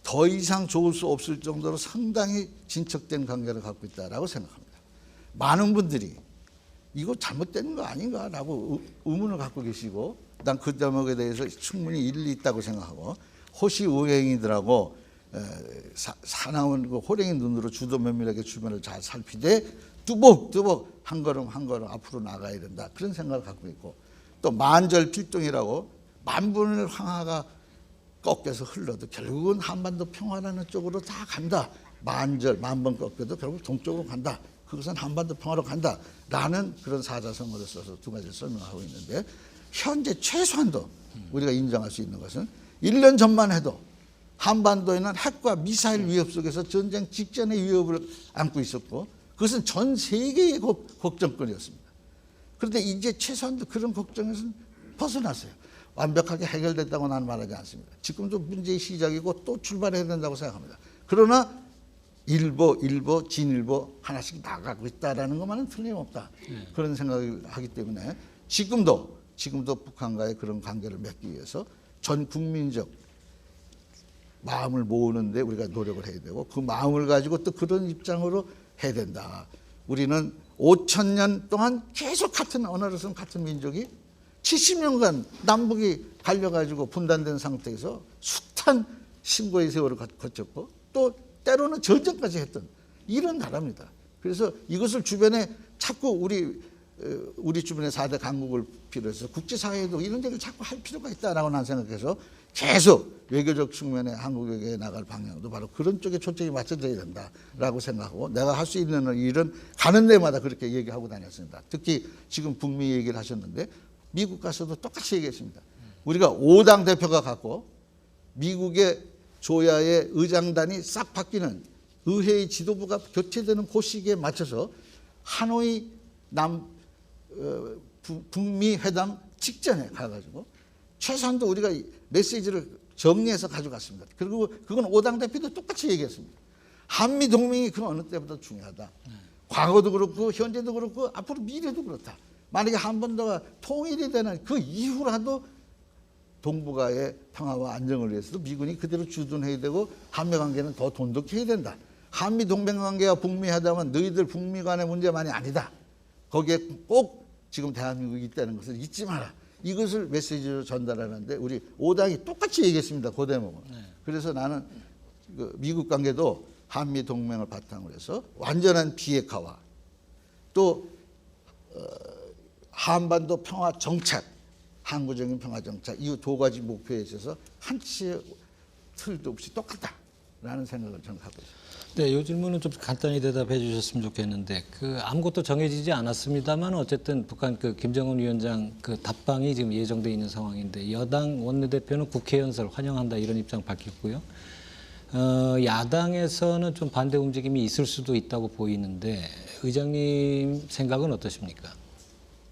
더 이상 좋을 수 없을 정도로 상당히 진척된 관계를 갖고 있다라고 생각합니다. 많은 분들이 이거 잘못된 거 아닌가라고 의문을 갖고 계시고, 난 그 대목에 대해서 충분히 일리 있다고 생각하고, 호시 우행이들하고 사나운 그 호랭이 눈으로 주도 면밀하게 주변을 잘 살피되 뚜벅뚜벅 한 걸음 한 걸음 앞으로 나가야 된다, 그런 생각을 갖고 있고, 또 만절필동이라고 만분의 황하가 꺾여서 흘러도 결국은 한반도 평화라는 쪽으로 다 간다. 만번 꺾여도 결국 동쪽으로 간다. 그것은 한반도 평화로 간다라는 그런 사자성어를 써서 두 가지를 설명하고 있는데, 현재 최소한도 우리가 인정할 수 있는 것은 1년 전만 해도 한반도에는 핵과 미사일 위협 속에서 전쟁 직전의 위협을 안고 있었고, 그것은 전 세계의 걱정거리였습니다. 그런데 이제 최소한도 그런 걱정에서는 벗어났어요. 완벽하게 해결됐다고 나는 말하지 않습니다. 지금도 문제의 시작이고 또 출발해야 된다고 생각합니다. 그러나 일보, 진일보 하나씩 나가고 있다라는 것만은 틀림없다. 그런 생각을 하기 때문에 지금도 북한과의 그런 관계를 맺기 위해서 전 국민적 마음을 모으는데 우리가 노력을 해야 되고, 그 마음을 가지고 또 그런 입장으로 해야 된다. 우리는 5,000년 동안 계속 같은 언어를 쓴 같은 민족이 70년간 남북이 갈려가지고 분단된 상태에서 숱한 신고의 세월을 거쳤고, 또 때로는 전쟁까지 했던 이런 나라입니다. 그래서 이것을 주변에 자꾸 우리 주변의 4대 강국을 비롯해서 국제사회에도 이런 얘기를 자꾸 할 필요가 있다라고 난 생각해서 계속 외교적 측면에 한국에게 나갈 방향도 바로 그런 쪽에 초점이 맞춰져야 된다라고 생각하고, 내가 할 수 있는 일은 가는 데마다 그렇게 얘기하고 다녔습니다. 특히 지금 북미 얘기를 하셨는데 미국 가서도 똑같이 얘기했습니다. 우리가 5당 대표가 갖고 미국의 조야의 의장단이 싹 바뀌는, 의회의 지도부가 교체되는 그 시기에 맞춰서 하노이 북미 회담 직전에 가가지고 최소한도 우리가 메시지를 정리해서 가져갔습니다. 그리고 그건 5당 대표도 똑같이 얘기했습니다. 한미 동맹이 그 어느 때보다 중요하다. 과거도 그렇고 현재도 그렇고 앞으로 미래도 그렇다. 만약에 한반도가 통일이 되는 그 이후라도 동북아의 평화와 안정을 위해서도 미군이 그대로 주둔해야 되고, 한미 관계는 더 돈독해야 된다. 한미 동맹 관계와 북미 회담은 너희들 북미 간의 문제만이 아니다. 거기에 꼭 지금 대한민국이 있다는 것을 잊지 마라. 이것을 메시지로 전달하는데 우리 5당이 똑같이 얘기했습니다. 그 대목은. 그래서 나는 그 미국 관계도 한미 동맹을 바탕으로 해서 완전한 비핵화와 또 한반도 평화 정착, 항구적인 평화 정착, 이 두 가지 목표에 있어서 한치의 틀도 없이 똑같다라는 생각을 저는 하고 있습니다. 네, 이 질문은 좀 간단히 대답해 주셨으면 좋겠는데, 아무것도 정해지지 않았습니다만 어쨌든 북한 김정은 위원장 답방이 지금 예정돼 있는 상황인데, 여당 원내대표는 국회 연설 환영한다 이런 입장 밝혔고요. 야당에서는 좀 반대 움직임이 있을 수도 있다고 보이는데, 의장님 생각은 어떠십니까?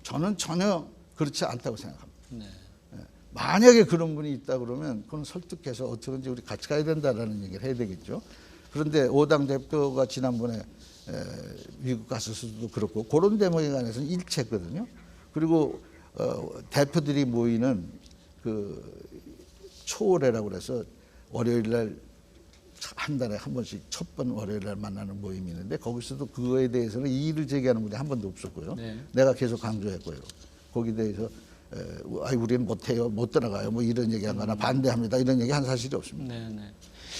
저는 전혀 그렇지 않다고 생각합니다. 네. 만약에 그런 분이 있다 그러면 그건 설득해서 어떻게든지 우리 같이 가야 된다라는 얘기를 해야 되겠죠. 그런데 5당 대표가 지난번에 미국 갔을 수도 그렇고, 그런 대목에 관해서는 일치했거든요. 그리고 대표들이 모이는 그 초월회라고 그래서 월요일 날 한 달에 한 번씩 첫 번 월요일 날 만나는 모임이 있는데, 거기서도 그거에 대해서는 이의를 제기하는 분이 한 번도 없었고요. 네. 내가 계속 강조했고요. 거기에 대해서 우리는 못해요, 못 들어가요, 뭐 이런 얘기하거나 반대합니다 이런 얘기 한 사실이 없습니다. 네, 네.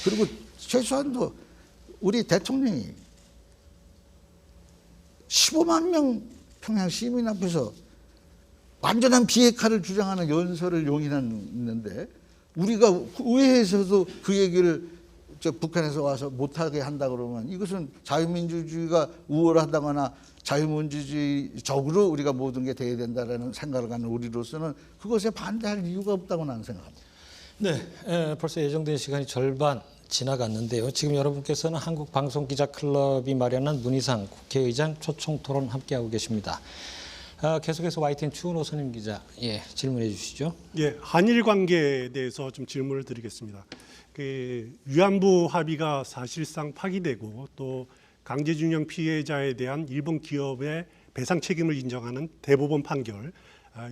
그리고 최소한도 우리 대통령이 15만 명 평양 시민 앞에서 완전한 비핵화를 주장하는 연설을 용인했는데, 우리가 의회에서도 그 얘기를 북한에서 와서 못하게 한다 그러면 이것은 자유민주주의가 우월하다거나 자유민주주의적으로 우리가 모든 게 돼야 된다라는 생각을 갖는 우리로서는 그것에 반대할 이유가 없다고 나는 생각합니다. 네, 벌써 예정된 시간이 절반 지나갔는데요. 지금 여러분께서는 한국방송기자클럽이 마련한 문희상 국회의장 초청토론 함께하고 계십니다. 계속해서 YTN 추은호 선임 기자, 질문해 주시죠. 한일 관계에 대해서 좀 질문을 드리겠습니다. 위안부 합의가 사실상 파기되고, 또 강제징용 피해자에 대한 일본 기업의 배상 책임을 인정하는 대법원 판결,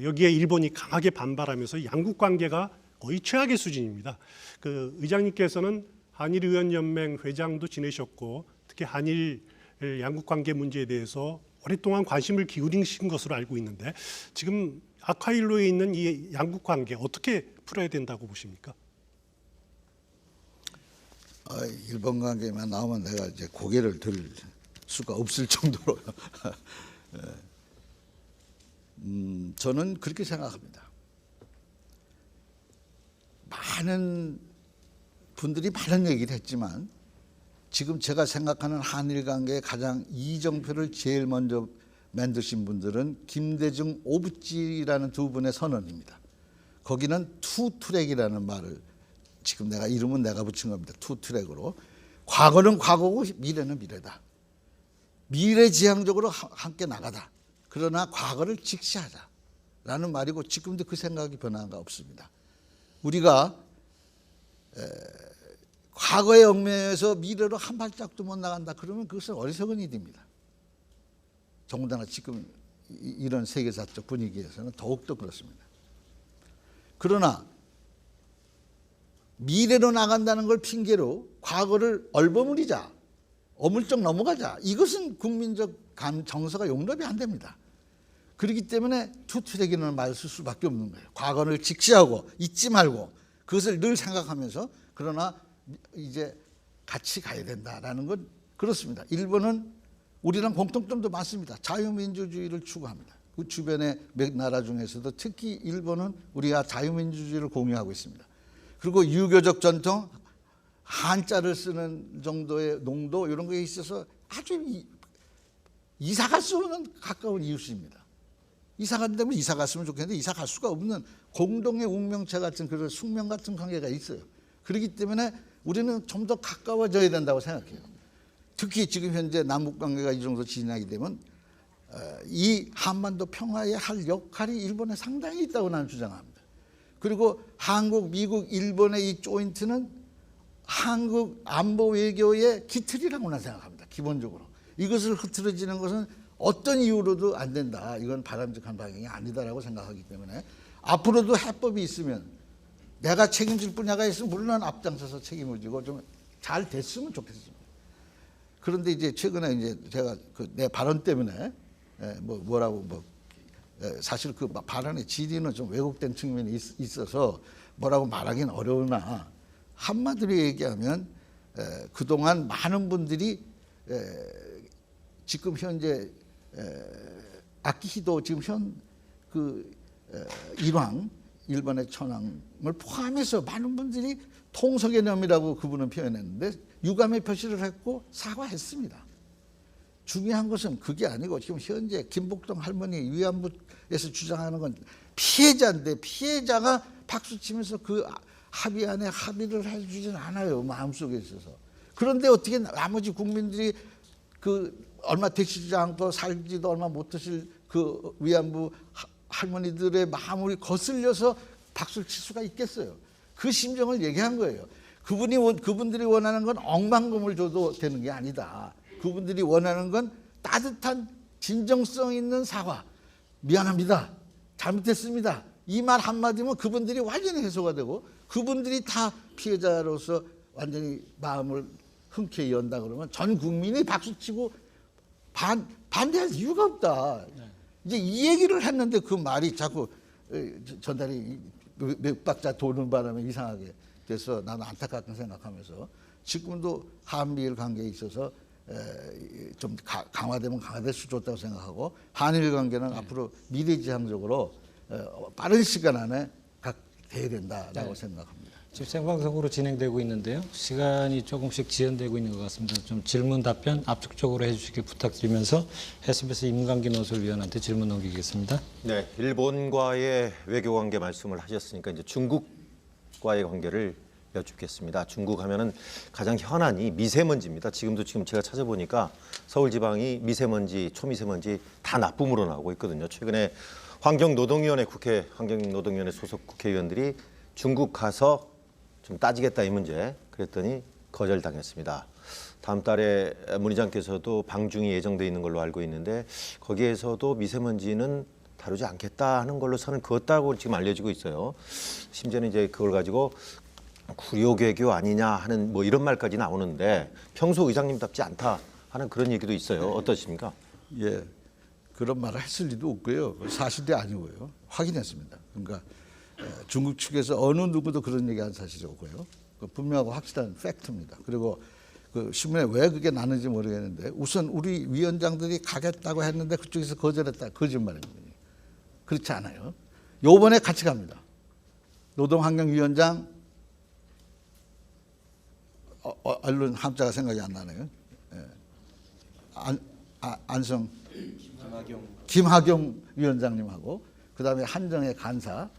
여기에 일본이 강하게 반발하면서 양국 관계가 거의 최악의 수준입니다. 의장님께서는 한일의원연맹 회장도 지내셨고, 특히 한일 양국 관계 문제에 대해서 오랫동안 관심을 기울이신 것으로 알고 있는데 지금 아카일로에 있는 이 양국 관계 어떻게 풀어야 된다고 보십니까? 일본 관계만 나오면 내가 이제 고개를 들 수가 없을 정도로 저는 그렇게 생각합니다. 많은 분들이 많은 얘기를 했지만 지금 제가 생각하는 한일 관계의 가장 이정표를 제일 먼저 만드신 분들은 김대중, 오부지라는 두 분의 선언입니다. 거기는 투트랙이라는 말을 지금 내가 이름은 내가 붙인 겁니다. 투트랙으로. 과거는 과거고 미래는 미래다. 미래지향적으로 함께 나가다. 그러나 과거를 직시하자라는 말이고 지금도 그 생각이 변한 거 없습니다. 우리가 과거에 얽매여서 미래로 한 발짝도 못 나간다. 그러면 그것은 어리석은 일입니다. 더군다나 지금 이런 세계사적 분위기에서는 더욱더 그렇습니다. 그러나 미래로 나간다는 걸 핑계로 과거를 얼버무리자, 어물쩍 넘어가자. 이것은 국민적 정서가 용납이 안 됩니다. 그렇기 때문에 투트랙이라는 말을 쓸 수밖에 없는 거예요. 과거를 직시하고 잊지 말고 그것을 늘 생각하면서 그러나 이제 같이 가야 된다라는 건 그렇습니다. 일본은 우리랑 공통점도 많습니다. 자유민주주의를 추구합니다. 그 주변의 몇 나라 중에서도 특히 일본은 우리가 자유민주주의를 공유하고 있습니다. 그리고 유교적 전통, 한자를 쓰는 정도의 농도 이런 거에 있어서 아주 이사 갈 수 없는 가까운 이웃입니다. 이사 간다면 이사 갔으면 좋겠는데 이사 갈 수가 없는 공동의 운명체 같은 그런 숙명 같은 관계가 있어요. 그렇기 때문에 우리는 좀 더 가까워져야 된다고 생각해요. 특히 지금 현재 남북 관계가 이 정도 진행이 되면 이 한반도 평화에 할 역할이 일본에 상당히 있다고 나는 주장합니다. 그리고 한국, 미국, 일본의 이 조인트는 한국 안보 외교의 기틀이라고 나는 생각합니다. 기본적으로. 이것을 흐트러지는 것은 어떤 이유로도 안 된다. 이건 바람직한 방향이 아니다라고 생각하기 때문에 앞으로도 해법이 있으면 내가 책임질 분야가 있으면 물론 앞장서서 책임을 지고 좀 잘 됐으면 좋겠습니다. 그런데 이제 최근에 이제 제가 내 발언 때문에 사실 그 발언의 질의는 좀 왜곡된 측면이 있어서 뭐라고 말하기는 어려우나 한마디로 얘기하면 그동안 많은 분들이 지금 현재 아키히도 지금 일왕 일본의 천황을 포함해서 많은 분들이 통서개념이라고 그분은 표현했는데 유감의 표시를 했고 사과했습니다. 중요한 것은 그게 아니고 지금 현재 김복동 할머니 위안부에서 주장하는 건 피해자인데 피해자가 박수치면서 그 합의 안에 합의를 해주지는 않아요. 마음속에 있어서. 그런데 어떻게 나머지 국민들이 얼마 되시지 않고 살지도 얼마 못 드실 그 위안부 할머니들의 마음을 거슬려서 박수를 칠 수가 있겠어요. 그 심정을 얘기한 거예요. 그분들이 원하는 건 억만금을 줘도 되는 게 아니다. 그분들이 원하는 건 따뜻한 진정성 있는 사과. 미안합니다. 잘못했습니다. 이 말 한마디면 그분들이 완전히 해소가 되고 그분들이 다 피해자로서 완전히 마음을 흔쾌히 연다 그러면 전 국민이 박수치고 반대할 이유가 없다. 이제 이 얘기를 했는데 그 말이 자꾸 전달이 몇 박자 도는 바람에 이상하게 돼서 나는 안타깝게 생각하면서 지금도 한미일 관계에 있어서 좀 강화되면 강화될 수 좋다고 생각하고 한일 관계는 앞으로 미래지향적으로 빠른 시간 안에 돼야 된다라고 생각합니다. 지금 생방송으로 진행되고 있는데요. 시간이 조금씩 지연되고 있는 것 같습니다. 좀 질문 답변 압축적으로 해주시길 부탁드리면서 SBS 임강기 논술위원한테 질문 넘기겠습니다. 네, 일본과의 외교관계 말씀을 하셨으니까 이제 중국과의 관계를 여쭙겠습니다. 중국 하면은 가장 현안이 미세먼지입니다. 지금 제가 찾아보니까 서울지방이 미세먼지, 초미세먼지 다 나쁨으로 나오고 있거든요. 최근에 환경노동위원회 소속 국회의원들이 중국 가서 좀 따지겠다 이 문제 그랬더니 거절당했습니다. 다음 달에 문 의장께서도 방중이 예정돼 있는 걸로 알고 있는데 거기에서도 미세먼지는 다루지 않겠다 하는 걸로 선을 그었다고 지금 알려지고 있어요. 심지어는 이제 그걸 가지고 구려개교 아니냐 하는 뭐 이런 말까지 나오는데 평소 의장님답지 않다 하는 그런 얘기도 있어요. 어떠십니까? 예, 그런 말을 했을 리도 없고요. 사실이 아니고요. 확인했습니다. 그러니까 중국 측에서 어느 누구도 그런 얘기한 사실이 없고요. 분명하고 확실한 팩트입니다. 그리고 그 신문에 왜 그게 나는지 모르겠는데 우선 우리 위원장들이 가겠다고 했는데 그쪽에서 거절했다. 거짓말입니다. 그렇지 않아요. 요번에 같이 갑니다. 노동환경위원장 얼른 함자가 생각이 안 나네요. 안성 김학용 위원장님하고 그다음에 한정의 간사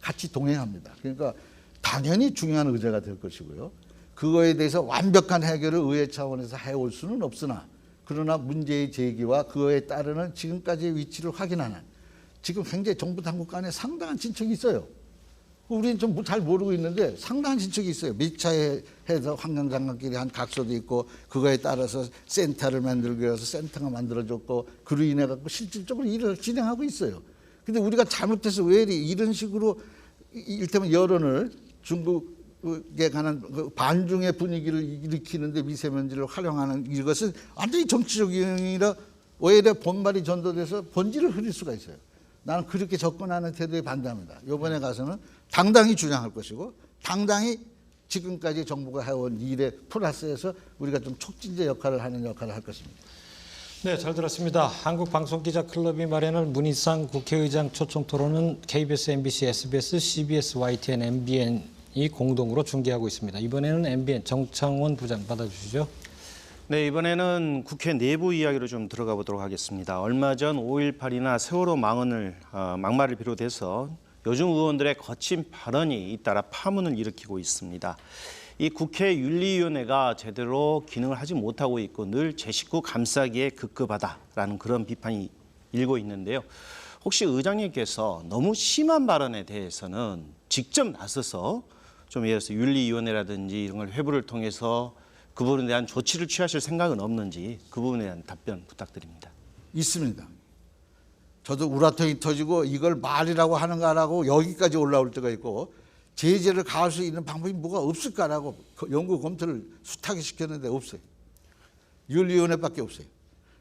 같이 동행합니다. 그러니까 당연히 중요한 의제가 될 것이고요. 그거에 대해서 완벽한 해결을 의회 차원에서 해올 수는 없으나 그러나 문제의 제기와 그거에 따르는 지금까지의 위치를 확인하는 지금 굉장히 정부 당국 간에 상당한 진척이 있어요. 우리는 좀 잘 모르고 있는데 상당한 진척이 있어요. 밀차에 해서 환경장관끼리 한 각서도 있고 그거에 따라서 센터를 만들기 위해서 센터가 만들어졌고 그로 인해 갖고 실질적으로 일을 진행하고 있어요. 근데 우리가 잘못해서 왜 이런 식으로 이를테면 여론을 중국에 관한 그 반중의 분위기를 일으키는데 미세먼지를 활용하는 이것은 완전히 정치적이라 오히려 본말이 전도돼서 본질을 흐릴 수가 있어요. 나는 그렇게 접근하는 태도에 반대합니다. 이번에 가서는 당당히 주장할 것이고 당당히 지금까지 정부가 해온 일에 플러스해서 우리가 좀 촉진제 역할을 하는 역할을 할 것입니다. 네, 잘 들었습니다. 한국방송기자클럽이 마련할 문희상 국회의장 초청 토론은 KBS, MBC, SBS, CBS, YTN, MBN이 공동으로 중계하고 있습니다. 이번에는 MBN 정창원 부장 받아주시죠. 네, 이번에는 국회 내부 이야기로 좀 들어가 보도록 하겠습니다. 얼마 전 5.18이나 세월호 막말을 비롯해서 요즘 의원들의 거친 발언이 잇따라 파문을 일으키고 있습니다. 이 국회 윤리위원회가 제대로 기능을 하지 못하고 있고 늘 제 식구 감싸기에 급급하다라는 그런 비판이 일고 있는데요. 혹시 의장님께서 너무 심한 발언에 대해서는 직접 나서서 좀 예를 들어서 윤리위원회라든지 이런 걸 회부를 통해서 그 부분에 대한 조치를 취하실 생각은 없는지 그 부분에 대한 답변 부탁드립니다. 있습니다. 저도 우라통이 터지고 이걸 말이라고 하는가라고 여기까지 올라올 때가 있고 제재를 가할 수 있는 방법이 뭐가 없을까라고 연구 검토를 숱하게 시켰는데 없어요. 윤리위원회밖에 없어요.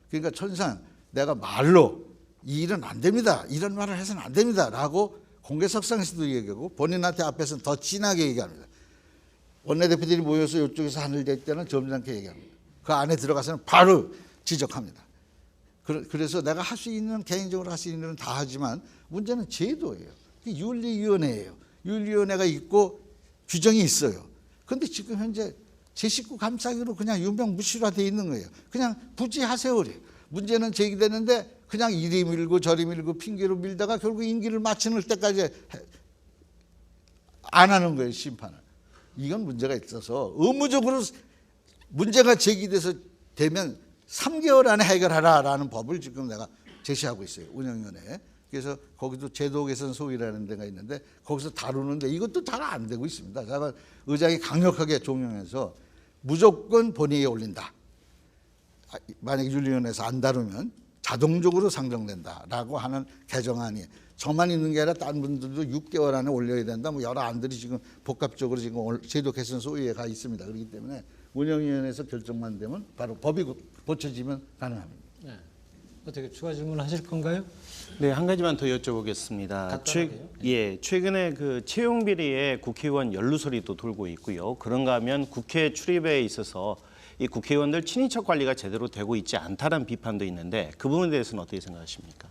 그러니까 천상 내가 말로 이 일은 안 됩니다. 이런 말을 해서는 안 됩니다라고 공개석상에서도 얘기하고 본인한테 앞에서는 더 진하게 얘기합니다. 원내대표들이 모여서 이쪽에서 하늘 댈 때는 점잖게 얘기합니다. 그 안에 들어가서는 바로 지적합니다. 그래서 내가 할 수 있는 개인적으로 할 수 있는 건 다 하지만 문제는 제도예요. 윤리위원회예요. 윤리위원회가 있고 규정이 있어요. 그런데 지금 현재 제 식구 감싸기로 그냥 유명무실화되어 있는 거예요. 그냥 굳이 하세요. 문제는 제기되는데 그냥 이리 밀고 저리 밀고 핑계로 밀다가 결국 임기를 마치는 때까지 안 하는 거예요. 심판을. 이건 문제가 있어서 의무적으로 문제가 제기돼서 되면 3개월 안에 해결하라라는 법을 지금 내가 제시하고 있어요. 운영위원회에. 그래서 거기도 제도 개선 소위라는 데가 있는데 거기서 다루는데 이것도 잘 안 되고 있습니다. 제가 의장이 강력하게 종용해서 무조건 본회의에 올린다. 만약에 윤리위원회에서 안 다루면 자동적으로 상정된다라고 하는 개정안이 저만 있는 게 아니라 다른 분들도 6개월 안에 올려야 된다. 뭐 여러 안들이 지금 복합적으로 지금 제도 개선 소위에 가 있습니다. 그렇기 때문에 운영위원회에서 결정만 되면 바로 법이 고쳐지면 가능합니다. 네. 어떻게 추가 질문하실 건가요? 네, 한 가지만 더 여쭤보겠습니다. 최근에 그 채용 비리에 국회의원 연루설이 또 돌고 있고요. 그런가 하면 국회 출입에 있어서 이 국회의원들 친인척 관리가 제대로 되고 있지 않다는 비판도 있는데 그 부분에 대해서는 어떻게 생각하십니까?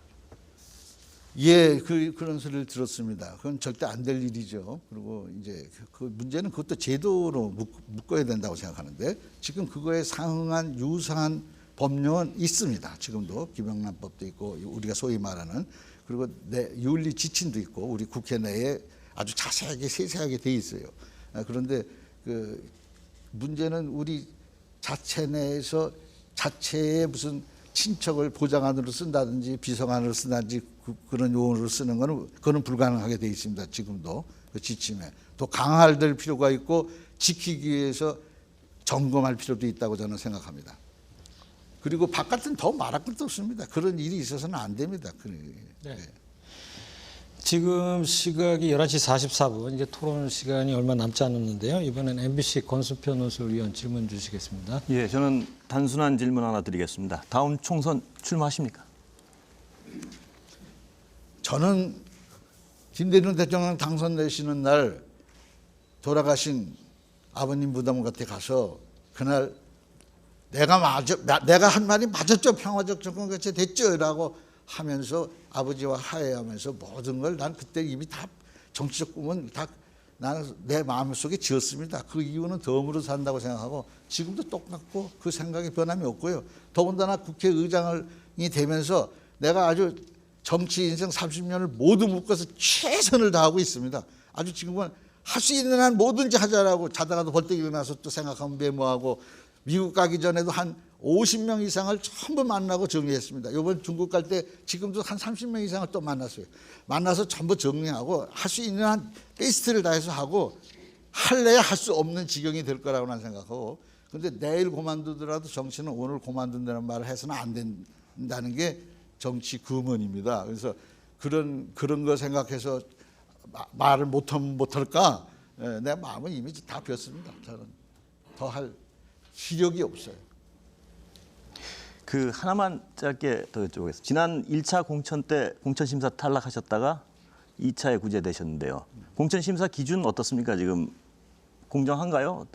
예, 그런 소리를 들었습니다. 그건 절대 안 될 일이죠. 그리고 이제 그 문제는 그것도 제도로 묶어야 된다고 생각하는데 지금 그거에 상응한 유사한 법령은 있습니다. 지금도 김영란법도 있고 우리가 소위 말하는 그리고 윤리 지침도 있고 우리 국회 내에 아주 자세하게 세세하게 돼 있어요. 그런데 그 문제는 우리 자체 내에서 자체의 무슨 친척을 보좌관으로 쓴다든지 비서관으로 쓴다든지 그런 요원으로 쓰는 거는 그거는 불가능하게 돼 있습니다. 지금도 그 지침에 더 강화될 필요가 있고 지키기 위해서 점검할 필요도 있다고 저는 생각합니다. 그리고 바깥은 더 말할 것도 없습니다. 그런 일이 있어서는 안 됩니다. 네. 지금 시각이 11시 44분, 이제 토론 시간이 얼마 남지 않았는데요. 이번엔 MBC 권수표 논술위원 질문 주시겠습니다. 예, 저는 단순한 질문 하나 드리겠습니다. 다음 총선 출마하십니까? 저는 김대중 대통령 당선되시는 날 돌아가신 아버님 무덤 곁에 가서 그날 내가 한 말이 맞았죠. 평화적 정권 교체 됐죠라고 하면서 아버지와 화해하면서 모든 걸 난 그때 이미 다 정치적 꿈은 다 나는 내 마음속에 지었습니다. 그 이유는 덤으로 산다고 생각하고 지금도 똑같고 그 생각에 변함이 없고요. 더군다나 국회의장이 되면서 내가 아주 정치 인생 30년을 모두 묶어서 최선을 다하고 있습니다. 아주 지금은 할 수 있는 한 뭐든지 하자라고 자다가도 벌떡 일어나서 또 생각하면 메모하고 미국 가기 전에도 한 50명 이상을 전부 만나고 정리했습니다. 이번 중국 갈 때 지금도 한 30명 이상을 또 만났어요. 만나서 전부 정리하고 할 수 있는 한 베스트를 다해서 하고 할래야 할 수 없는 지경이 될 거라고 난 생각하고 근데 내일 그만두더라도 정치는 오늘 그만둔다는 말을 해서는 안 된다는 게 정치 금언입니다. 그래서 그런 거 생각해서 말을 못할까? 내 마음은 이미 다 비었습니다. 저는 더 할 시력이 없어요. 그 하나만 짧게 더 여쭤보겠습니다. 지난 1차 공천 때 공천심사 탈락하셨다가 2차에 구제되셨는데요. 공천심사 기준 어떻습니까? 지금 공정한가요?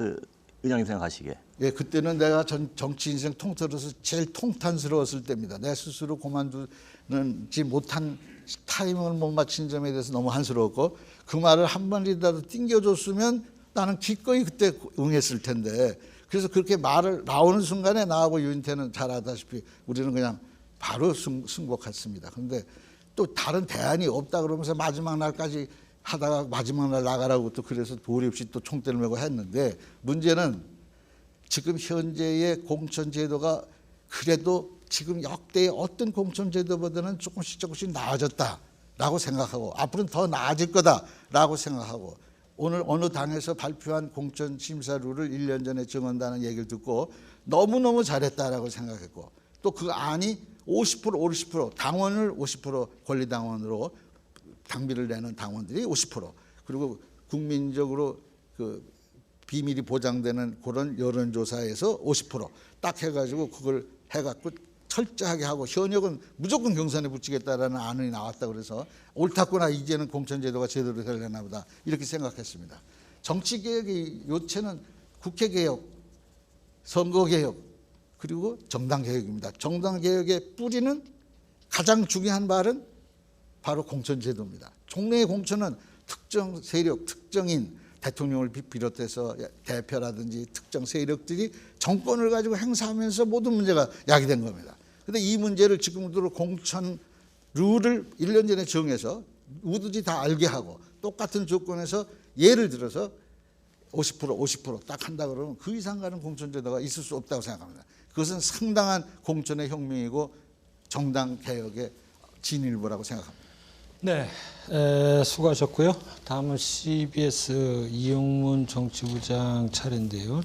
의장님 생각하시기에. 예, 그때는 내가 정치 인생 통틀어서 제일 통탄스러웠을 때입니다. 내 스스로 그만두지 못한 타이밍을 못 맞춘 점에 대해서 너무 한스러웠고 그 말을 한 번이라도 띵겨줬으면 나는 기꺼이 그때 응했을 텐데 그래서 그렇게 말을 나오는 순간에 나하고 유인태는 잘 알다시피 우리는 그냥 바로 승복했습니다. 그런데 또 다른 대안이 없다 그러면서 마지막 날까지 하다가 마지막 날 나가라고 또 그래서 도리 없이 또 총대를 메고 했는데 문제는 지금 현재의 공천 제도가 그래도 지금 역대의 어떤 공천 제도보다는 조금씩 나아졌다라고 생각하고 앞으로는 더 나아질 거다라고 생각하고 오늘 어느 당에서 발표한 공천 심사 룰을 1년 전에 정한다는 얘기를 듣고 너무너무 잘했다라고 생각했고 또 그 안이 50% 당원을 50% 권리당원으로 당비를 내는 당원들이 50% 그리고 국민적으로 그 비밀이 보장되는 그런 여론조사에서 50% 해가지고 그걸 해갖고 철저하게 하고 현역은 무조건 경선에 붙이겠다라는 안이 나왔다 그래서 옳았구나 이제는 공천제도가 제대로 되려나 보다 이렇게 생각했습니다. 정치개혁의 요체는 국회개혁, 선거개혁 그리고 정당개혁입니다. 정당개혁의 뿌리는 가장 중요한 말은 바로 공천제도입니다. 종래의 공천은 특정 세력, 특정인 대통령을 비롯해서 대표라든지 특정 세력들이 정권을 가지고 행사하면서 모든 문제가 야기된 겁니다. 그런데 이 문제를 지금으로 공천 룰을 1년 전에 정해서 누구든지 다 알게 하고 똑같은 조건에서 예를 들어서 50% 딱 한다 그러면 그 이상 가는 공천제도가 있을 수 없다고 생각합니다. 그것은 상당한 공천의 혁명이고 정당 개혁의 진일보라고 생각합니다. 네, 수고하셨고요. 다음은 CBS 이용문 정치부장 차례인데요.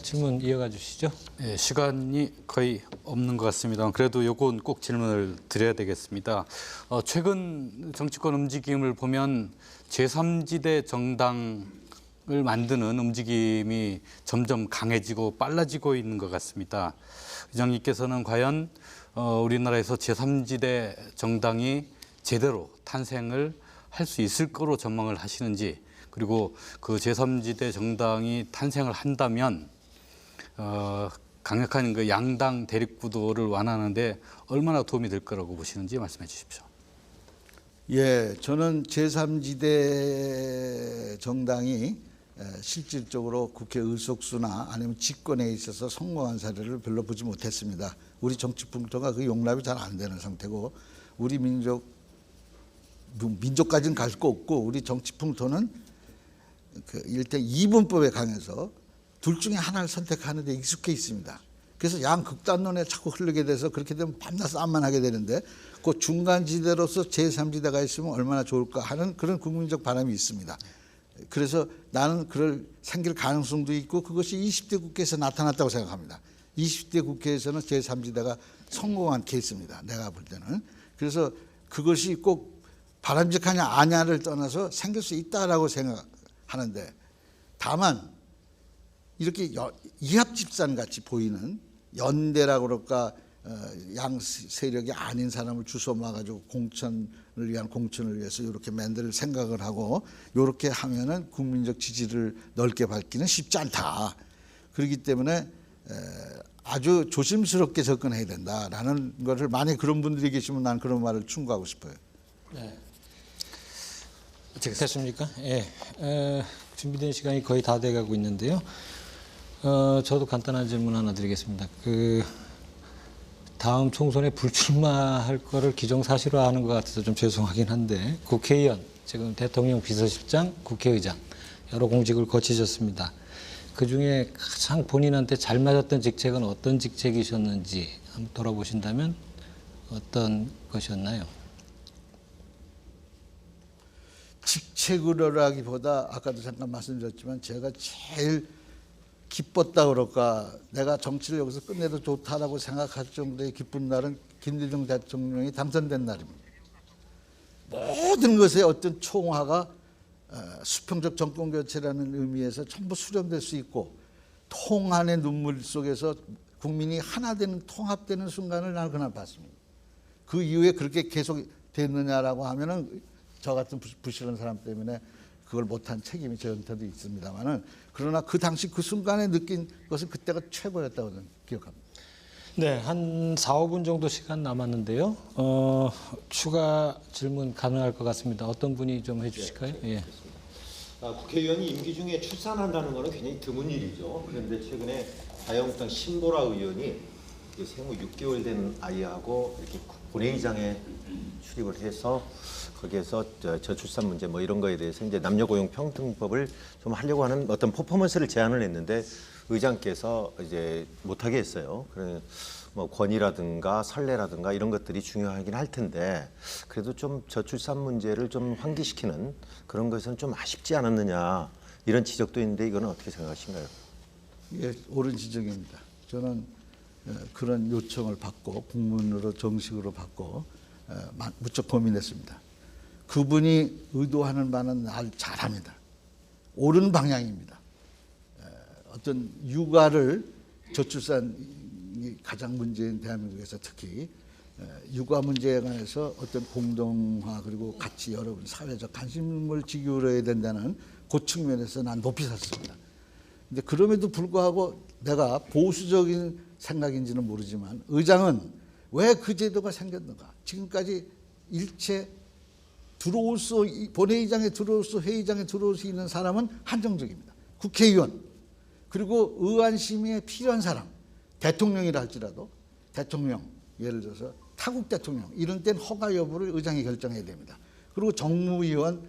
질문 이어가 주시죠. 네, 시간이 거의 없는 것 같습니다. 그래도 요건 꼭 질문을 드려야 되겠습니다. 최근 정치권 움직임을 보면 제3지대 정당을 만드는 움직임이 점점 강해지고 빨라지고 있는 것 같습니다. 의장님께서는 과연 우리나라에서 제3지대 정당이 제대로 탄생을 할 수 있을 거로 전망을 하시는지 그리고 그 제3지대 정당이 탄생을 한다면 강력한 그 양당 대립구도를 완화하는데 얼마나 도움이 될 거라고 보시는지 말씀해 주십시오. 예, 저는 제3지대 정당이 실질적으로 국회 의석수나 아니면 집권에 있어서 성공한 사례를 별로 보지 못했습니다. 우리 정치 풍토가 그 용납이 잘 안 되는 상태고 우리 민족까지는 갈 거 없고 우리 정치 풍토는 일단 이분법에 강해서 둘 중에 하나를 선택하는 데 익숙해 있습니다. 그래서 양극단론에 자꾸 흐르게 돼서 그렇게 되면 밤낮 싸움만 하게 되는데 그 중간지대로서 제3지대가 있으면 얼마나 좋을까 하는 그런 국민적 바람이 있습니다. 그래서 나는 생길 가능성도 있고 그것이 20대 국회에서 나타났다고 생각합니다. 20대 국회에서는 제3지대가 성공한 케이스입니다. 내가 볼 때는. 그래서 그것이 꼭 바람직하냐 아냐를 떠나서 생길 수 있다라고 생각하는데 다만 이렇게 이합집산 같이 보이는 연대라고 그럴까 양 세력이 아닌 사람을 주워 가지고 공천을 위한 공천을 위해서 이렇게 만들 생각을 하고 이렇게 하면은 국민적 지지를 넓게 받기는 쉽지 않다. 그렇기 때문에 아주 조심스럽게 접근해야 된다라는 것을 만약 그런 분들이 계시면 난 그런 말을 충고하고 싶어요. 됐습니까? 예. 준비된 시간이 거의 다 돼가고 있는데요. 저도 간단한 질문 하나 드리겠습니다. 다음 총선에 불출마할 거를 기정사실화하는 것 같아서 좀 죄송하긴 한데 국회의원, 지금 대통령 비서실장, 국회의장 여러 공직을 거치셨습니다. 그중에 가장 본인한테 잘 맞았던 직책은 어떤 직책이셨는지 한번 돌아보신다면 어떤 것이었나요? 직책으로라기보다 아까도 잠깐 말씀드렸지만 제가 제일 기뻤다 그럴까 내가 정치를 여기서 끝내도 좋다라고 생각할 정도의 기쁜 날은 김대중 대통령이 당선된 날입니다. 모든 것에 어떤 총화가 수평적 정권 교체라는 의미에서 전부 수렴될 수 있고 통한의 눈물 속에서 국민이 하나 되는 통합되는 순간을 나는 그날 봤습니다. 그 이후에 그렇게 계속 됐느냐라고 하면은 저 같은 부실한 사람 때문에 그걸 못한 책임이 저한테도 있습니다만은 그러나 그 당시 그 순간에 느낀 것은 그때가 최고였다고 저는 기억합니다. 네, 한 4, 5분 정도 시간 남았는데요. 추가 질문 가능할 것 같습니다. 어떤 분이 좀 해주실까요? 예. 국회의원이 임기 중에 출산한다는 것은 굉장히 드문 일이죠. 그런데 최근에 자유한국당 신보라 의원이 생후 6개월 된 아이하고 이렇게 본회의장에 출입을 해서 거기에서 저출산 문제 뭐 이런 거에 대해서 이제 남녀고용평등법을 좀 하려고 하는 어떤 퍼포먼스를 제안을 했는데 의장께서 이제 못하게 했어요. 그래 뭐 권위라든가 선례라든가 이런 것들이 중요하긴 할 텐데 그래도 좀 저출산 문제를 좀 환기시키는 그런 것은 좀 아쉽지 않았느냐 이런 지적도 있는데 이거는 어떻게 생각하신가요? 예, 옳은 지적입니다. 저는 그런 요청을 받고 국문으로 정식으로 받고 무척 고민했습니다. 그분이 의도하는 바는 날 잘합니다. 옳은 방향입니다. 어떤 육아를 저출산이 가장 문제인 대한민국에서 특히 육아 문제에 관해서 어떤 공동화 그리고 같이 여러분 사회적 관심을 기울여야 된다는 그 측면에서 난 높이 샀습니다. 근데 그럼에도 불구하고 내가 보수적인 생각인지는 모르지만 의장은 왜 그 제도가 생겼는가? 지금까지 일체 들어올 수 본회의장에 들어올 수 회의장에 들어올 수 있는 사람은 한정적입니다. 국회의원 그리고 의안 심의에 필요한 사람 대통령이라 할지라도 대통령 예를 들어서 타국 대통령 이런 때는 허가 여부를 의장이 결정해야 됩니다. 그리고 정무위원,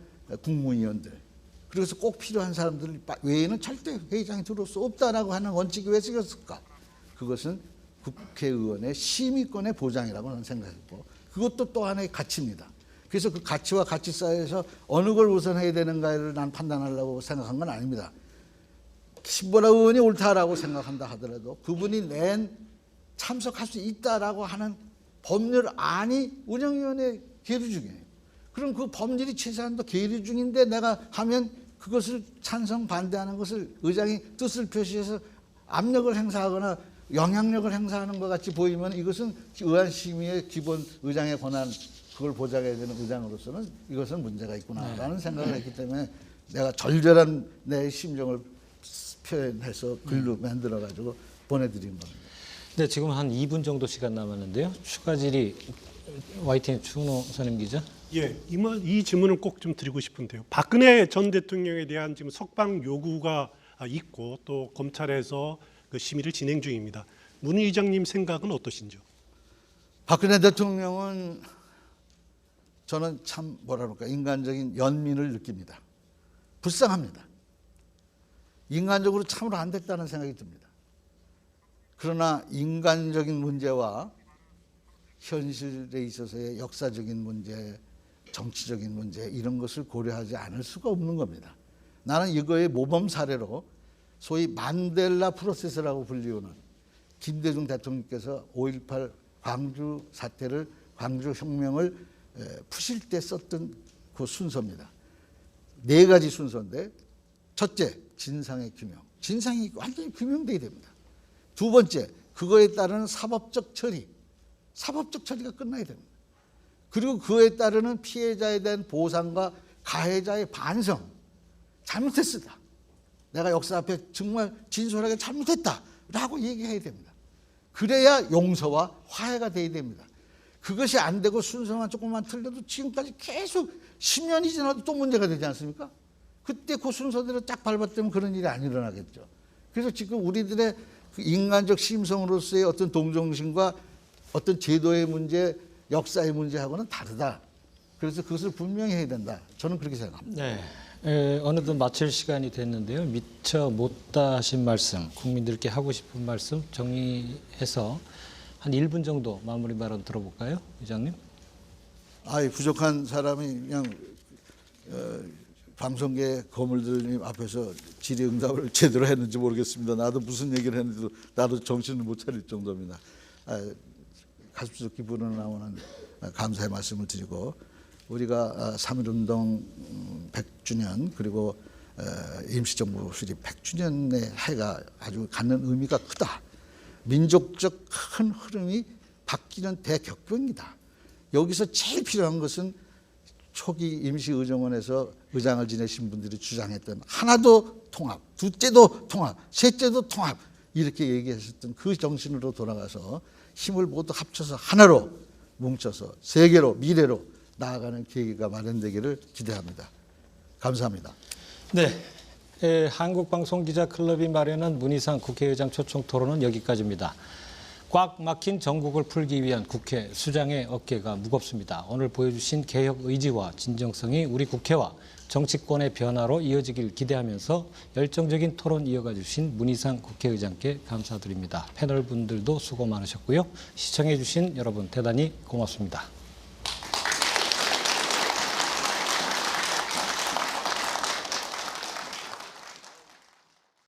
국무위원들 그래서 꼭 필요한 사람들 외에는 절대 회의장에 들어올 수 없다라고 하는 원칙이 왜 생겼을까? 그것은 국회의원의 심의권의 보장이라고 저는 생각했고 그것도 또 하나의 가치입니다. 그래서 그 가치와 가치 사이에서 어느 걸 우선해야 되는가를 난 판단하려고 생각한 건 아닙니다. 신보라 의원이 옳다라고 생각한다 하더라도 그분이 낸 참석할 수 있다라고 하는 법률안이 운영위원회 계류 중이에요. 그럼 그 법률이 최소한도 계류 중인데 내가 하면 그것을 찬성 반대하는 것을 의장이 뜻을 표시해서 압력을 행사하거나 영향력을 행사하는 것 같이 보이면 이것은 의안 심의의 기본 의장의 권한 그걸 보장해야 되는 의장으로서는 이것은 문제가 있구나라는 생각을 했기 때문에 내가 절절한 내 심정을 표현해서 글로 만들어가지고 보내드린 겁니다. 네, 지금 한 2분 정도 시간 남았는데요. 추가 질의 YTN 추은호 선임 기자. 예, 이 질문을 꼭 좀 드리고 싶은데요. 박근혜 전 대통령에 대한 지금 석방 요구가 있고 또 검찰에서 그 심의를 진행 중입니다. 문 의장님 생각은 어떠신지요? 박근혜 대통령은 저는 참 뭐라 그럴까 인간적인 연민을 느낍니다. 불쌍합니다. 인간적으로 참으로 안 됐다는 생각이 듭니다. 그러나 인간적인 문제와 현실에 있어서의 역사적인 문제, 정치적인 문제 이런 것을 고려하지 않을 수가 없는 겁니다. 나는 이거의 모범 사례로 소위 만델라 프로세스라고 불리우는 김대중 대통령께서 5.18 광주 사태를 광주 혁명을 푸실 때 썼던 그 순서입니다. 4가지 순서인데 첫째, 진상의 규명. 진상이 완전히 규명돼야 됩니다. 두 번째, 그거에 따르는 사법적 처리. 사법적 처리가 끝나야 됩니다. 그리고 그에 따르는 피해자에 대한 보상과 가해자의 반성. 잘못했다. 내가 역사 앞에 정말 진솔하게 잘못했다라고 얘기해야 됩니다. 그래야 용서와 화해가 돼야 됩니다. 그것이 안 되고 순서만 조금만 틀려도 지금까지 계속 10년이 지나도 또 문제가 되지 않습니까? 그때 그 순서대로 쫙 밟았다면 그런 일이 안 일어나겠죠. 그래서 지금 우리들의 그 인간적 심성으로서의 어떤 동정심과 어떤 제도의 문제, 역사의 문제하고는 다르다. 그래서 그것을 분명히 해야 된다. 저는 그렇게 생각합니다. 네. 어느덧 마칠 시간이 됐는데요. 미처 못다 하신 말씀, 국민들께 하고 싶은 말씀 정리해서 한 1분 정도 마무리 발언 들어볼까요, 의장님? 부족한 사람이 그냥 방송계 거물들 앞에서 질의응답을 제대로 했는지 모르겠습니다. 나도 무슨 얘기를 했는지도 나도 정신을 못 차릴 정도입니다. 가슴속 기분으로 나오는 감사의 말씀을 드리고, 우리가 3.1운동 100주년 그리고 임시정부 수립 100주년의 해가 아주 갖는 의미가 크다. 민족적 큰 흐름이 바뀌는 대격변이다. 여기서 제일 필요한 것은 초기 임시의정원에서 의장을 지내신 분들이 주장했던 하나도 통합, 둘째도 통합, 셋째도 통합 이렇게 얘기하셨던 그 정신으로 돌아가서 힘을 모두 합쳐서 하나로 뭉쳐서 세계로 미래로 나아가는 계기가 마련되기를 기대합니다. 감사합니다. 네. 한국방송기자클럽이 마련한 문희상 국회의장 초청 토론은 여기까지입니다. 꽉 막힌 전국을 풀기 위한 국회 수장의 어깨가 무겁습니다. 오늘 보여주신 개혁 의지와 진정성이 우리 국회와 정치권의 변화로 이어지길 기대하면서 열정적인 토론 이어가 주신 문희상 국회의장께 감사드립니다. 패널 분들도 수고 많으셨고요. 시청해 주신 여러분 대단히 고맙습니다.